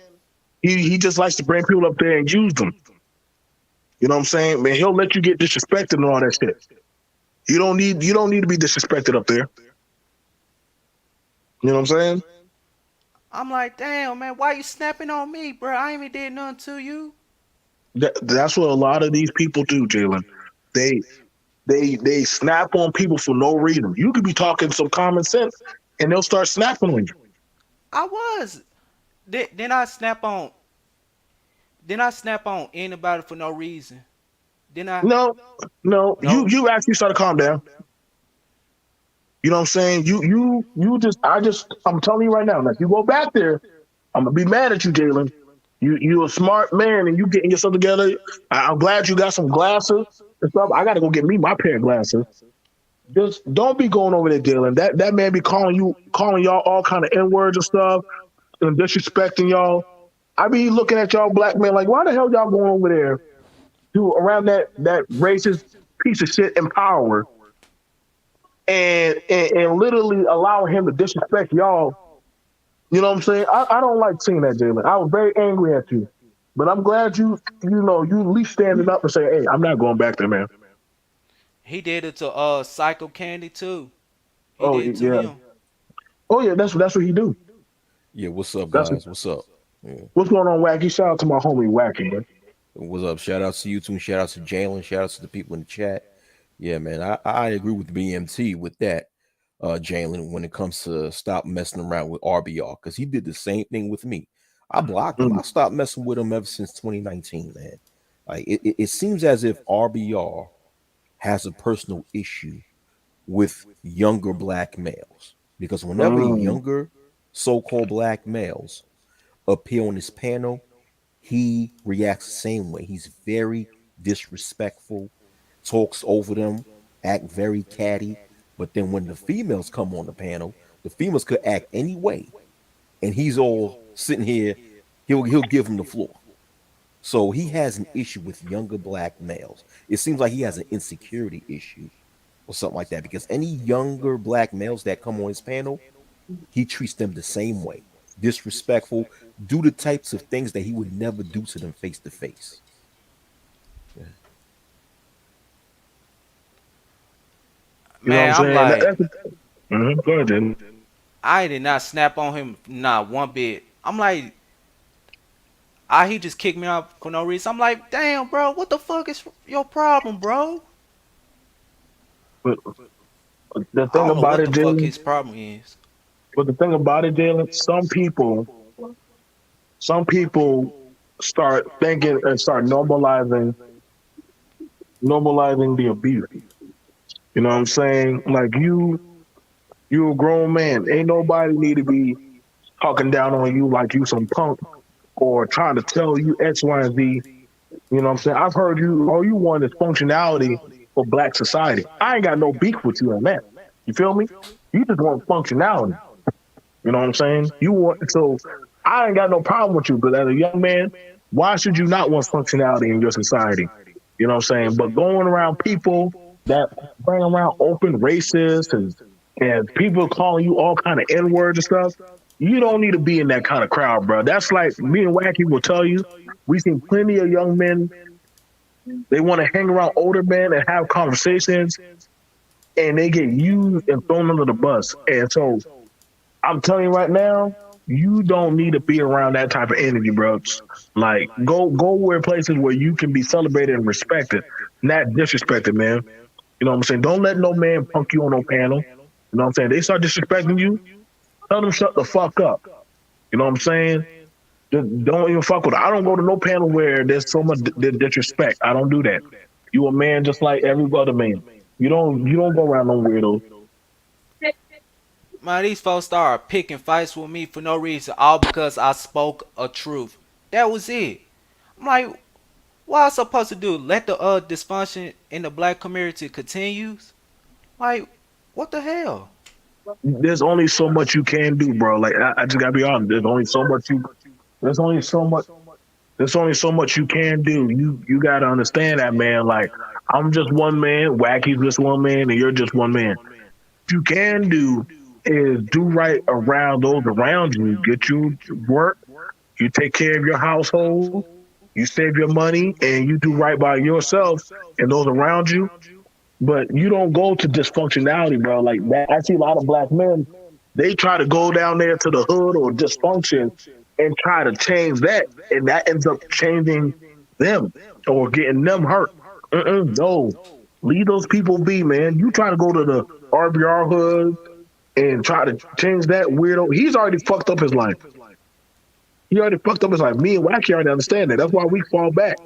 [SPEAKER 1] He just likes to bring people up there and use them. You know what I'm saying? Man, he'll let you get disrespected and all that shit. You don't need to be disrespected up there. You know what I'm saying?
[SPEAKER 3] I'm like, damn, man, why you snapping on me, bro? I ain't even did nothing to you.
[SPEAKER 1] That's what a lot of these people do, Jalen. They they snap on people for no reason. You could be talking some common sense, and they'll start snapping on you.
[SPEAKER 3] I was. Then I snap on. Then I snap on anybody for no reason. Then I
[SPEAKER 1] No, no,
[SPEAKER 3] no.
[SPEAKER 1] you actually start to calm down. You know what I'm saying? You just I'm telling you right now. Like you go back there, I'm gonna be mad at you, Jalen. You a smart man and you getting yourself together. I'm glad you got some glasses and stuff. I gotta go get me my pair of glasses. Just don't be going over there, Jalen. That man be calling y'all all kind of N words and stuff and disrespecting y'all. I be looking at y'all black men like, why the hell y'all going over there to around that racist piece of shit in power and literally allowing him to disrespect y'all. You know what I'm saying? I don't like seeing that, Jalen. I was very angry at you. But I'm glad you at least standing up and saying, hey, I'm not going back there, man.
[SPEAKER 3] He did it to Psycho Candy too. He
[SPEAKER 1] Oh
[SPEAKER 3] did it to
[SPEAKER 1] yeah.
[SPEAKER 3] him.
[SPEAKER 1] Oh yeah, that's what he do.
[SPEAKER 4] Yeah, what's up,
[SPEAKER 1] That's
[SPEAKER 4] guys? What's up? Yeah.
[SPEAKER 1] what's going on, Wacky. Shout out to my homie Wacky, man.
[SPEAKER 4] What's up? Shout out to you too. Shout out to Jalen. Shout out to the people in the chat. Yeah, man. I agree with BMT with that, Jalen, when it comes to stop messing around with RBR, because he did the same thing with me. I blocked him.
[SPEAKER 1] Mm.
[SPEAKER 4] I stopped messing with him ever since 2019, man. Like it seems as if RBR has a personal issue with younger black males. Because whenever
[SPEAKER 1] Mm.
[SPEAKER 4] younger so-called black males appear on this panel, he reacts the same way. He's very disrespectful, talks over them, act very catty. But then when the females come on the panel, the females could act any way, and he's all sitting here. He'll give them the floor. So he has an issue with younger black males. It seems like he has an insecurity issue or something like that. Because any younger black males that come on his panel, he treats them the same way, disrespectful, do the types of things that he would never do to them face to face.
[SPEAKER 1] You know what I'm
[SPEAKER 3] Man, I'm
[SPEAKER 1] saying?
[SPEAKER 3] like,
[SPEAKER 1] Go ahead, Jalen.
[SPEAKER 3] I did not snap on him not one bit. I'm like, he just kicked me out for no reason. I'm like, damn, bro, what the fuck is your problem, bro?
[SPEAKER 1] But the
[SPEAKER 3] I
[SPEAKER 1] thing
[SPEAKER 3] don't know
[SPEAKER 1] about
[SPEAKER 3] what
[SPEAKER 1] it,
[SPEAKER 3] the fuck
[SPEAKER 1] Jalen,
[SPEAKER 3] his problem is.
[SPEAKER 1] but the thing about it, Jalen, some people start thinking and start normalizing the abuse. You know what I'm saying? Like you a grown man. Ain't nobody need to be talking down on you like you some punk or trying to tell you X, Y, and Z. You know what I'm saying? I've heard you all you want is functionality for black society. I ain't got no beef with you on that. You feel me? You just want functionality. You know what I'm saying? You want so I ain't got no problem with you, but as a young man, why should you not want functionality in your society? You know what I'm saying? But going around people that bring around open racist and people calling you all kind of N words and stuff. You don't need to be in that kind of crowd, bro. That's like me and Wacky will tell you. We seen plenty of young men. They want to hang around older men and have conversations, and they get used and thrown under the bus. And so I'm telling you right now, you don't need to be around that type of energy, bro. Like go where places where you can be celebrated and respected, not disrespected, man. You know what I'm saying? Don't let no man punk you on no panel. You know what I'm saying? They start disrespecting you, tell them shut the fuck up. You know what I'm saying? Just don't even fuck with it. I don't go to no panel where there's so much disrespect. I don't do that. You a man just like every other man. You don't go around no weirdos.
[SPEAKER 3] Man, these folks started picking fights with me for no reason, all because I spoke a truth. That was it. I'm like, what I supposed to do? Let the dysfunction in the black community continues? Like, what the hell?
[SPEAKER 1] There's only so much you can do, bro. Like I just gotta be honest. There's only so much there's only so much you can do. You gotta understand that, man. Like I'm just one man, Wacky's just one man, and you're just one man. What you can do is do right around those around you. Get you work, you take care of your household, you save your money, and you do right by yourself and those around you. But you don't go to dysfunctionality, bro. Like that, I see a lot of black men. They try to go down there to the hood or dysfunction and try to change that, and that ends up changing them or getting them hurt. No, leave those people be, man. You try to go to the RBR hood and try to change that weirdo. He's already fucked up his life. He already fucked up his life. Me and Wacky already understand that. That's why we fall back.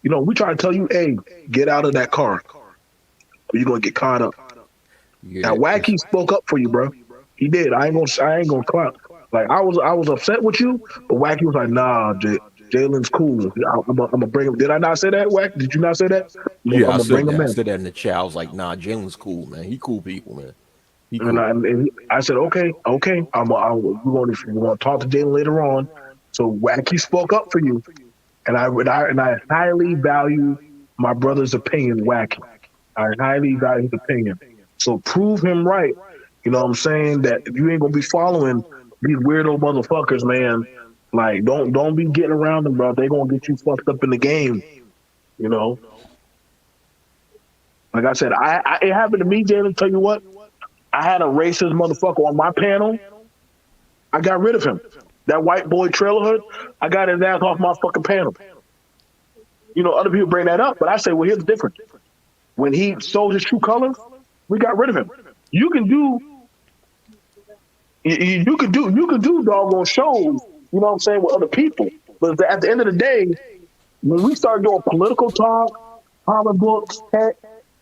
[SPEAKER 1] You know, we try to tell you, hey, get out of that car, or you're gonna get caught up. Now
[SPEAKER 4] Yeah,
[SPEAKER 1] Wacky spoke up for you, bro. He did. I ain't gonna clout. Like I was upset with you, but Wacky was like, nah, Jalen's cool. I'm gonna bring him. Did I not say that, Wack? Did you not say that? I'm
[SPEAKER 4] yeah, I
[SPEAKER 1] gonna bring
[SPEAKER 4] said
[SPEAKER 1] him
[SPEAKER 4] that. I
[SPEAKER 1] in.
[SPEAKER 4] said that in the chat. I was like, nah, Jalen's cool, man. He cool people, man. He
[SPEAKER 1] And
[SPEAKER 4] cool.
[SPEAKER 1] I said, okay, okay. We're gonna talk to Jalen later on. So Wacky spoke up for you, and I highly value my brother's opinion, Wacky. I highly value his opinion. So prove him right. You know what I'm saying? That you ain't gonna be following these weirdo motherfuckers, man. Like don't be getting around them, bro. They gonna get you fucked up in the game. You know. Like I said, it happened to me, Jalen. Tell you what, I had a racist motherfucker on my panel. I got rid of him. That white boy trailer hood, I got his ass off my fucking panel. You know, other people bring that up, but I say, well, here's the difference. When he sold his true colors, we got rid of him. You can do you can do doggone shows, you know what I'm saying, with other people. But at the end of the day, when we start doing political talk, comic books, tech,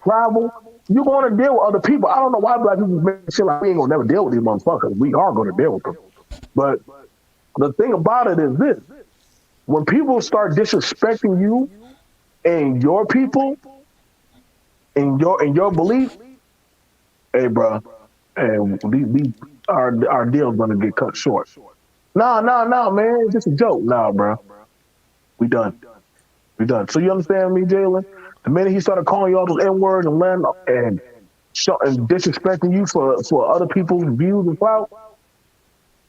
[SPEAKER 1] travel, you're going to deal with other people. I don't know why black people make shit like we ain't gonna never deal with these motherfuckers. We are going to deal with them. But the thing about it is this: when people start disrespecting you and your people and your belief, hey, bro, and our deal's gonna get cut short. No, no, no, man, it's just a joke. Nah, bro, we done. We done. So you understand me, Jalen? The minute he started calling you all those N words and and disrespecting you for other people's views and clout,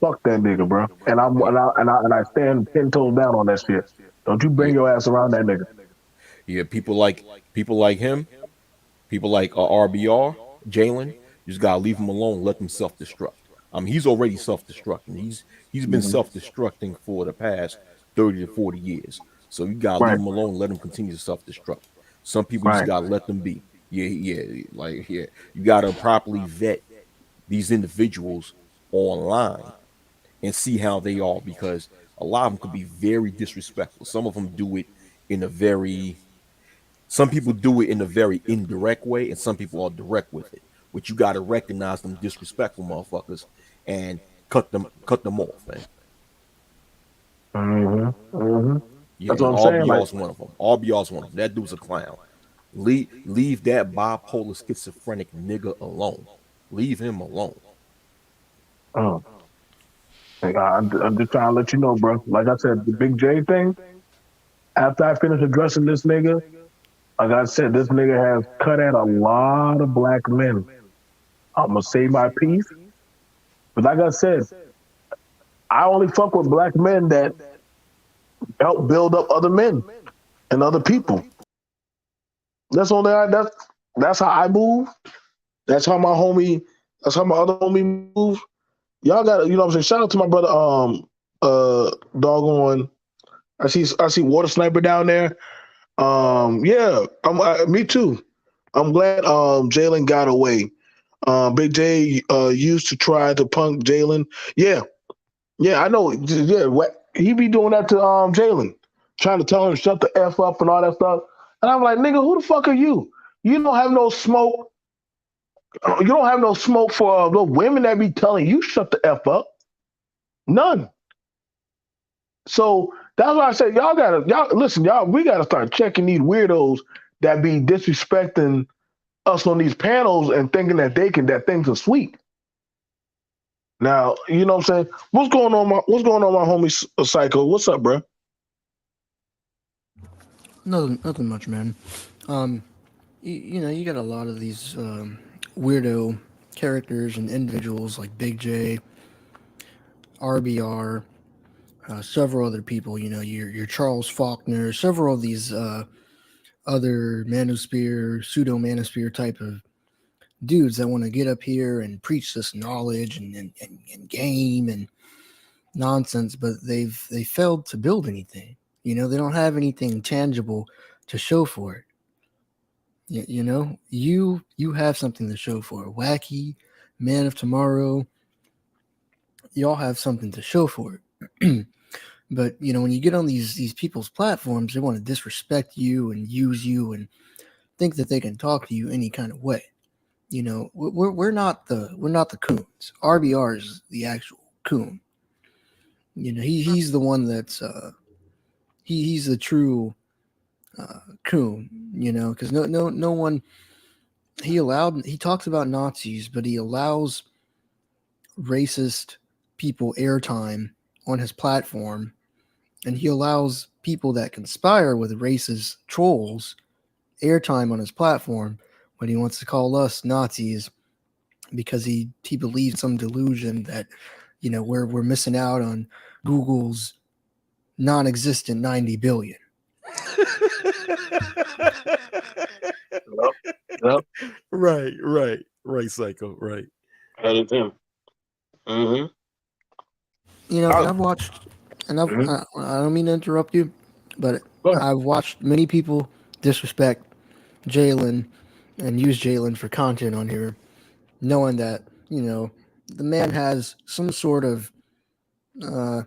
[SPEAKER 1] fuck that nigga, bro. And I stand 10 toes down on that shit. Don't you bring
[SPEAKER 4] Yeah,
[SPEAKER 1] your ass around that nigga.
[SPEAKER 4] yeah. People like him. People like RBR, Jalen, you just gotta leave him alone. Let him self-destruct. I mean, he's already self-destructing. He's been
[SPEAKER 1] Mhm.
[SPEAKER 4] self-destructing for the past 30 to 40 years. So you gotta leave
[SPEAKER 1] Right,
[SPEAKER 4] him alone. Let him continue to self-destruct. Some people you just
[SPEAKER 1] right.
[SPEAKER 4] gotta let them be. Yeah, yeah. Like yeah, you gotta properly vet these individuals online and see how they are because a lot of them could be very disrespectful. Some of them do it in a very some people do it in a very indirect way, and some people are direct with it. But you got to recognize them disrespectful motherfuckers and cut them off, man.
[SPEAKER 1] Hmm.
[SPEAKER 4] Yeah,
[SPEAKER 1] That's what
[SPEAKER 4] and
[SPEAKER 1] I'm saying.
[SPEAKER 4] RBR
[SPEAKER 1] Like,
[SPEAKER 4] is one of them. RBR is one of them. That dude's a clown. Leave that bipolar schizophrenic nigga alone. Leave him alone.
[SPEAKER 1] uh, I'm just trying to let you know, bro. Like I said, the Big J thing. After I finish addressing this nigga, like I said, this nigga has cut at a lot of black men, I'm gonna say my piece. But like I said, I only fuck with black men that help build up other men and other people. That's only that's how I move. That's how my homie. That's how my other homie move. Y'all got to, you know what I'm saying. Shout out to my brother. Doggone. I see Water Sniper down there. Yeah. Me too. I'm glad Jalen got away. Big J used to try to punk Jalen. Yeah, yeah, I know. Yeah, he be doing that to Jalen, trying to tell him shut the f up and all that stuff. And I'm like, nigga, who the fuck are you? You don't have no smoke. You don't have no smoke for the women that be telling you shut the f up. None. So that's why I said y'all listen, y'all. We gotta start checking these weirdos that be disrespecting us on these panels and thinking that things are sweet. Now, you know what I'm saying? What's going on, my homie Psycho? What's up, bro?
[SPEAKER 5] Nothing much, man. You know, you got a lot of these weirdo characters and individuals like Big J, RBR, several other people. You know, your Charles Faulkner, several of these other manosphere, pseudo manosphere type of dudes that want to get up here and preach this knowledge and game and nonsense, but they failed to build anything. You know, they don't have anything tangible to show for it. You know, you have something to show for it. Wacky, Man of Tomorrow, you all have something to show for it. But you know, when you get on these people's platforms, they want to disrespect you and use you and think that they can talk to you any kind of way. You know, we're not the coons. RBR is the actual coon. You know, he's the one that's he's the true coon. You know, because no one he talks about Nazis, but he allows racist people airtime on his platform, and he allows people that conspire with racist trolls airtime on his platform when he wants to call us Nazis because he believes some delusion that, you know, we're missing out on Google's non-existent 90 billion.
[SPEAKER 1] Yep. Yep.
[SPEAKER 4] Right, Psycho, right.
[SPEAKER 1] That is him. Mm-hmm.
[SPEAKER 5] You know, and I've watched, and
[SPEAKER 1] Mm-hmm.
[SPEAKER 5] I don't mean to interrupt you, but
[SPEAKER 1] Go ahead.
[SPEAKER 5] I've watched many people disrespect Jalen and use Jalen for content on here, knowing that, you know, the man has some sort of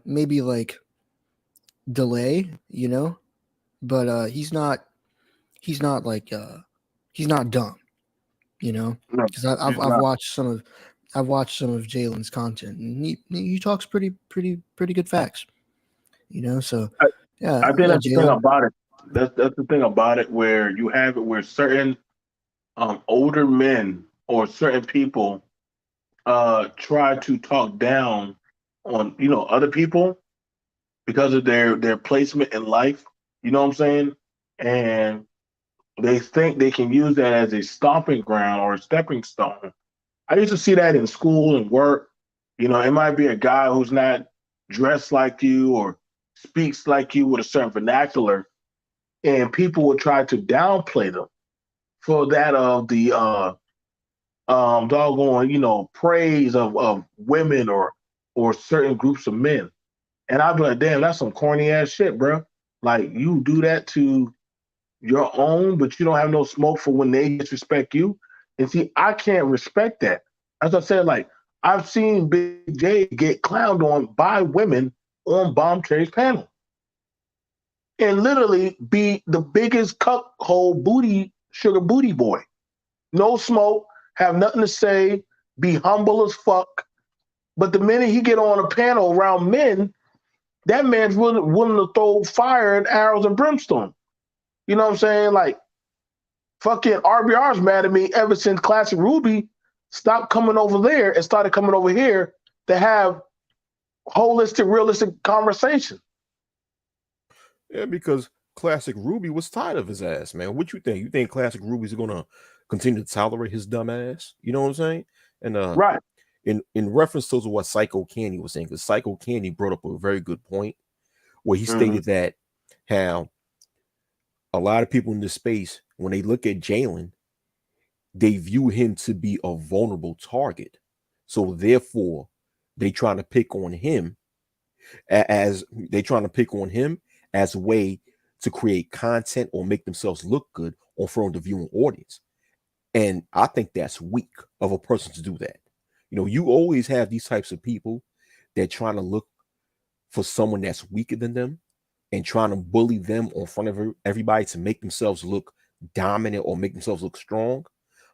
[SPEAKER 5] maybe like delay, you know, but he's not like he's not dumb, you know,
[SPEAKER 1] No,
[SPEAKER 5] because
[SPEAKER 1] he's
[SPEAKER 5] I've
[SPEAKER 1] not.
[SPEAKER 5] watched some of Jalen's content, and he talks pretty good facts, you know. So
[SPEAKER 1] I, I think
[SPEAKER 5] yeah,
[SPEAKER 1] that's the thing
[SPEAKER 5] Jalen.
[SPEAKER 1] about it. That's the thing about it, where you have it where certain older men or certain people try to talk down on other people because of their placement in life. You know what I'm saying? And they think they can use that as a stomping ground or a stepping stone. I used to see that in school and work. It might be a guy who's not dressed like you or speaks like you with a certain vernacular, and people would try to downplay them for that of the doggone, praise of women or certain groups of men. And I'd be like, damn, that's some corny ass shit, bro. Like you do that to your own, but you don't have no smoke for when they disrespect you. And see, I can't respect that. As I said, like I've seen Big J get clowned on by women on Bomb Trades panel and literally be the biggest cuckold booty sugar booty boy. No smoke, have nothing to say, be humble as fuck. But the minute he get on a panel around men, that man's willing to throw fire and arrows and brimstone. You know what I'm saying? Like fucking RBR's mad at me ever since Classic Ruby stopped coming over there and started coming over here to have holistic, realistic conversation.
[SPEAKER 4] Yeah, because Classic Ruby was tired of his ass, man. What you think? You think Classic Ruby's gonna continue to tolerate his dumb ass? You know what I'm saying? And
[SPEAKER 1] Right.
[SPEAKER 4] in reference to what Psycho Candy was saying, because Psycho Candy brought up a very good point where he stated that how a lot of people in this space, when they look at Jalen, they view him to be a vulnerable target. So therefore, they trying to pick on him as a way to create content or make themselves look good or from the viewing audience. And I think that's weak of a person to do that. You know, you always have these types of people that trying to look for someone that's weaker than them and trying to bully them in front of everybody to make themselves look dominant or make themselves look strong.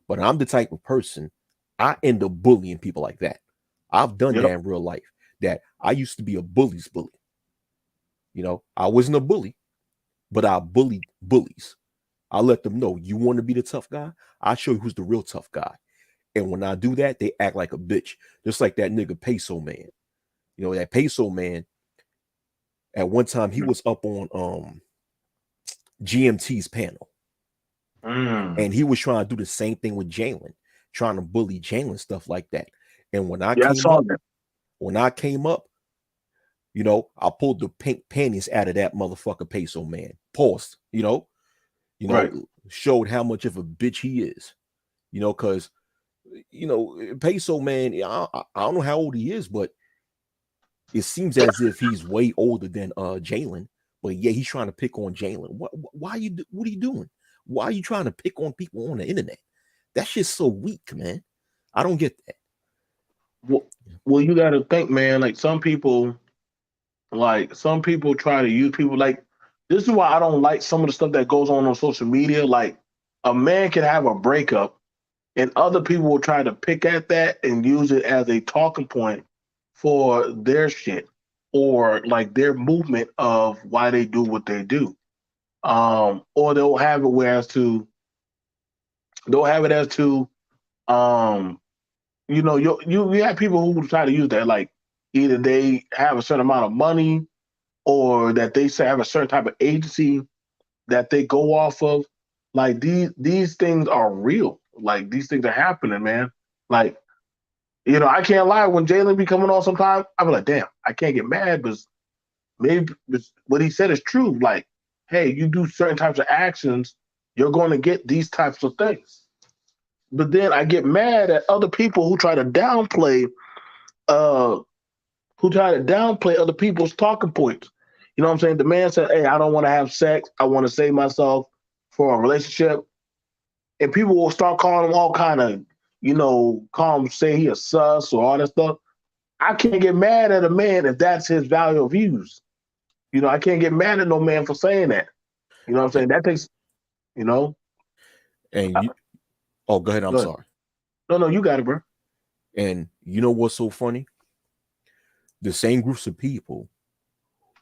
[SPEAKER 4] But I'm the type of person, I end up bullying people like that. I've done
[SPEAKER 1] Yep.
[SPEAKER 4] that in real life. That I used to be a bully's bully. You know, I wasn't a bully, but I bullied bullies. I let them know, you want to be the tough guy? I'll show you who's the real tough guy. And when I do that, they act like a bitch. Just like that nigga Peso Man. You know, that Peso Man, at one time, he was up on GMT's panel. And he was trying to do the same thing with Jalen, trying to bully Jalen, stuff like that. And when I
[SPEAKER 1] Yeah, I
[SPEAKER 4] came
[SPEAKER 1] saw
[SPEAKER 4] up,
[SPEAKER 1] that.
[SPEAKER 4] you know, I pulled the pink panties out of that motherfucker Peso Man. Paused,
[SPEAKER 1] Right.
[SPEAKER 4] showed how much of a bitch he is. You know, because Peso Man, I don't know how old he is, but it seems as if he's way older than Jalen. But yeah, he's trying to pick on Jalen. What are you doing? Why are you trying to pick on people on the internet? That shit's so weak, man. I don't get that.
[SPEAKER 1] Well, you got to think, man. Some people try to use people. Like, this is why I don't like some of the stuff that goes on social media. Like, a man can have a breakup, and other people will try to pick at that and use it as a talking point for their shit or like their movement of why they do what they do. Or they'll have it as to um you have people who try to use that, like either they have a certain amount of money or that they say have a certain type of agency that they go off of. Like these things are real. Like these things are happening, man. Like, I can't lie. When Jalen be coming on sometimes, I be like, damn, I can't get mad because maybe what he said is true. Like, hey, you do certain types of actions, you're going to get these types of things. But then I get mad at other people uh who try to downplay other people's talking points. You know what I'm saying? The man said, hey, I don't want to have sex. I want to save myself for a relationship. And people will start calling him all kind of, call him, say he a sus or all that stuff. I can't get mad at a man if that's his value of views. I can't get mad at no man for saying that. You know what I'm saying? That takes, you know.
[SPEAKER 4] And go ahead. I'm sorry.
[SPEAKER 1] No, you got it, bro.
[SPEAKER 4] And you know what's so funny? The same groups of people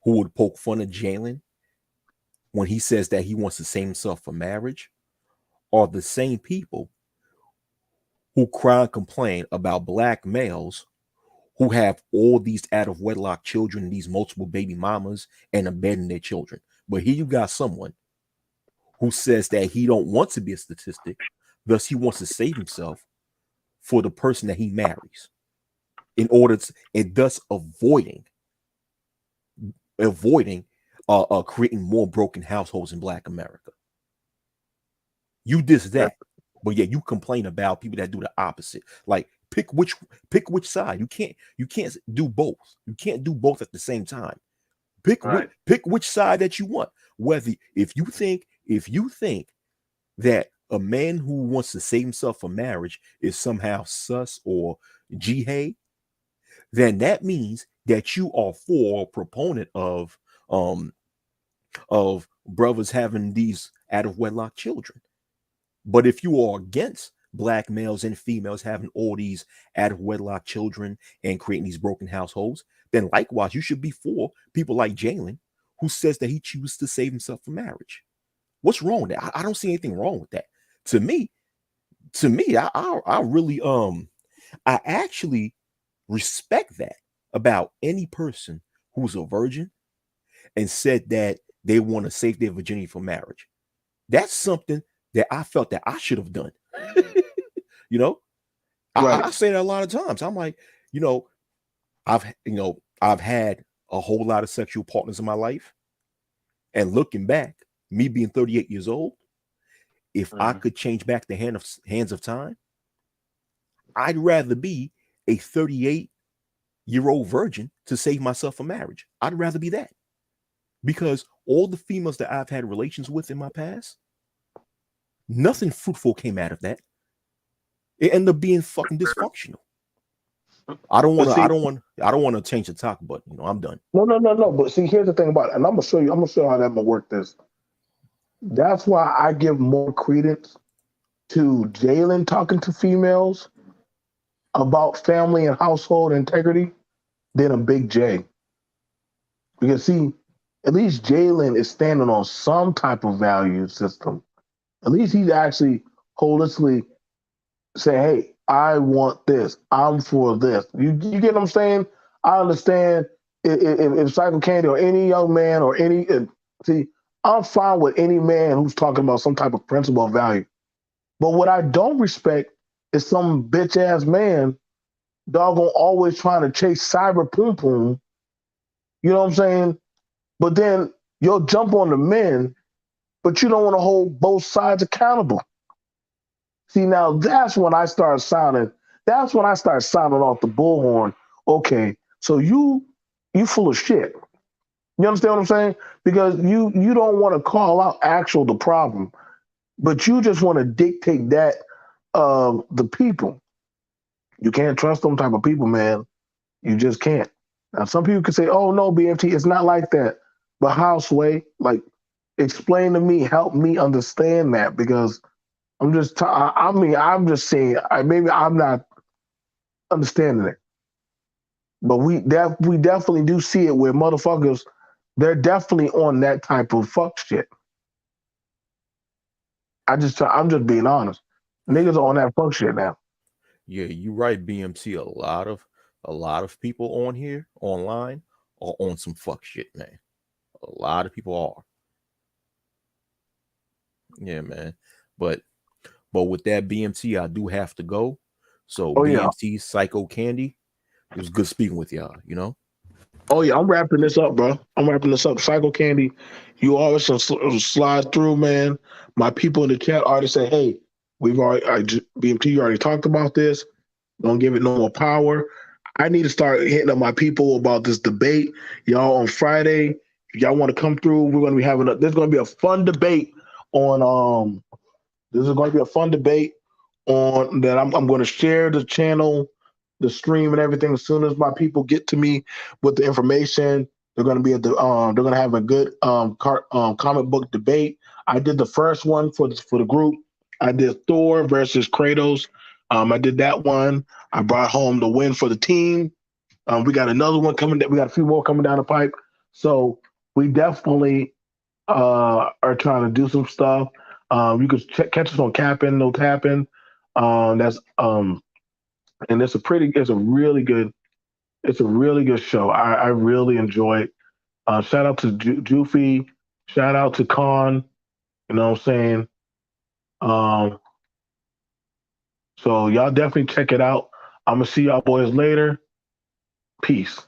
[SPEAKER 4] who would poke fun of Jalen when he says that he wants to save himself for marriage are the same people who cry and complain about black males who have all these out of wedlock children and these multiple baby mamas and abandon their children. But here you got someone who says that he don't want to be a statistic, thus he wants to save himself for the person that he marries in order to, and thus avoiding creating more broken households in Black America. You diss that, but yeah, you complain about people that do the opposite. Like pick which side. You can't do both. You can't do both at the same time. Pick which side that you want. Whether if you think that a man who wants to save himself for marriage is somehow sus or jihad, then that means that you are for a proponent of brothers having these out of wedlock children. But if you are against black males and females having all these out of wedlock children and creating these broken households, then likewise you should be for people like Jalen, who says that he chooses to save himself for marriage. What's wrong with that? I don't see anything wrong with that. To me, I really I actually respect that about any person who's a virgin and said that they want to save their virginity for marriage. That's something that I felt that I should have done. You know,
[SPEAKER 1] Right.
[SPEAKER 4] I say that a lot of times. I'm like, you know, I've had a whole lot of sexual partners in my life, and looking back, me being 38 years old, if I could change back the hands of time, I'd rather be a 38-year-old virgin to save myself from marriage. I'd rather be that, because all the females that I've had relations with in my past, nothing fruitful came out of that. It ended up being fucking dysfunctional. I don't
[SPEAKER 1] But
[SPEAKER 4] want to.
[SPEAKER 1] see,
[SPEAKER 4] I don't want to change the topic, but I'm done.
[SPEAKER 1] no. But see, here's the thing about it, and I'm gonna show you. I'm gonna show you how that gonna work. This. That's why I give more credence to Jalen talking to females about family and household integrity than a Big J. Because see, at least Jalen is standing on some type of value system. At least he's actually holistically say, "Hey, I want this. I'm for this." You get what I'm saying? I understand if Cycle Candy or any young man or any see, I'm fine with any man who's talking about some type of principle or value. But what I don't respect is some bitch ass man doggone always trying to chase cyber poom poom. You know what I'm saying? But then you'll jump on the men, but you don't want to hold both sides accountable. See, now that's when I start sounding. That's when I start sounding off the bullhorn. Okay, so you full of shit. You understand what I'm saying? Because you don't want to call out actual the problem, but you just want to dictate that of the people. You can't trust them type of people, man. You just can't. Now, some people could say, "Oh no, BMT, it's not like that." But how, Sway? Like, explain to me, help me understand that because I mean, I'm just saying. Maybe I'm not understanding it, but we definitely do see it where motherfuckers they're definitely on that type of fuck shit. I'm just being honest. Niggas are on that fuck shit now.
[SPEAKER 4] Yeah, you're right, BMC. A lot of people on here online are on some fuck shit, man. A lot of people are. Yeah, man. But with that, BMT, I do have to go. So
[SPEAKER 1] Oh yeah,
[SPEAKER 4] BMT, Psycho Candy, it was good speaking with y'all.
[SPEAKER 1] oh yeah. I'm wrapping this up, bro. I'm wrapping this up. Psycho Candy, you always slide through, man. My people in the chat already say, "Hey, BMT. You already talked about this. Don't give it no more power." I need to start hitting up my people about this debate, y'all. On Friday, if y'all want to come through, we're going to be having. There's going to be a fun debate on. This is going to be a fun debate on that. I'm going to share the channel, the stream, and everything as soon as my people get to me with the information. They're going to be at the. They're going to have a good comic book debate. I did the first one for the group. I did Thor versus Kratos. I did that one. I brought home the win for the team. We got another one coming. We got a few more coming down the pipe. So we definitely are trying to do some stuff. You can catch us on Capping, No Tapping. That's and it's a really good show. I really enjoy it. Shout out to Jufi. Shout out to Khan. You know what I'm saying? Um, so y'all definitely check it out. I'm gonna see y'all boys later. Peace.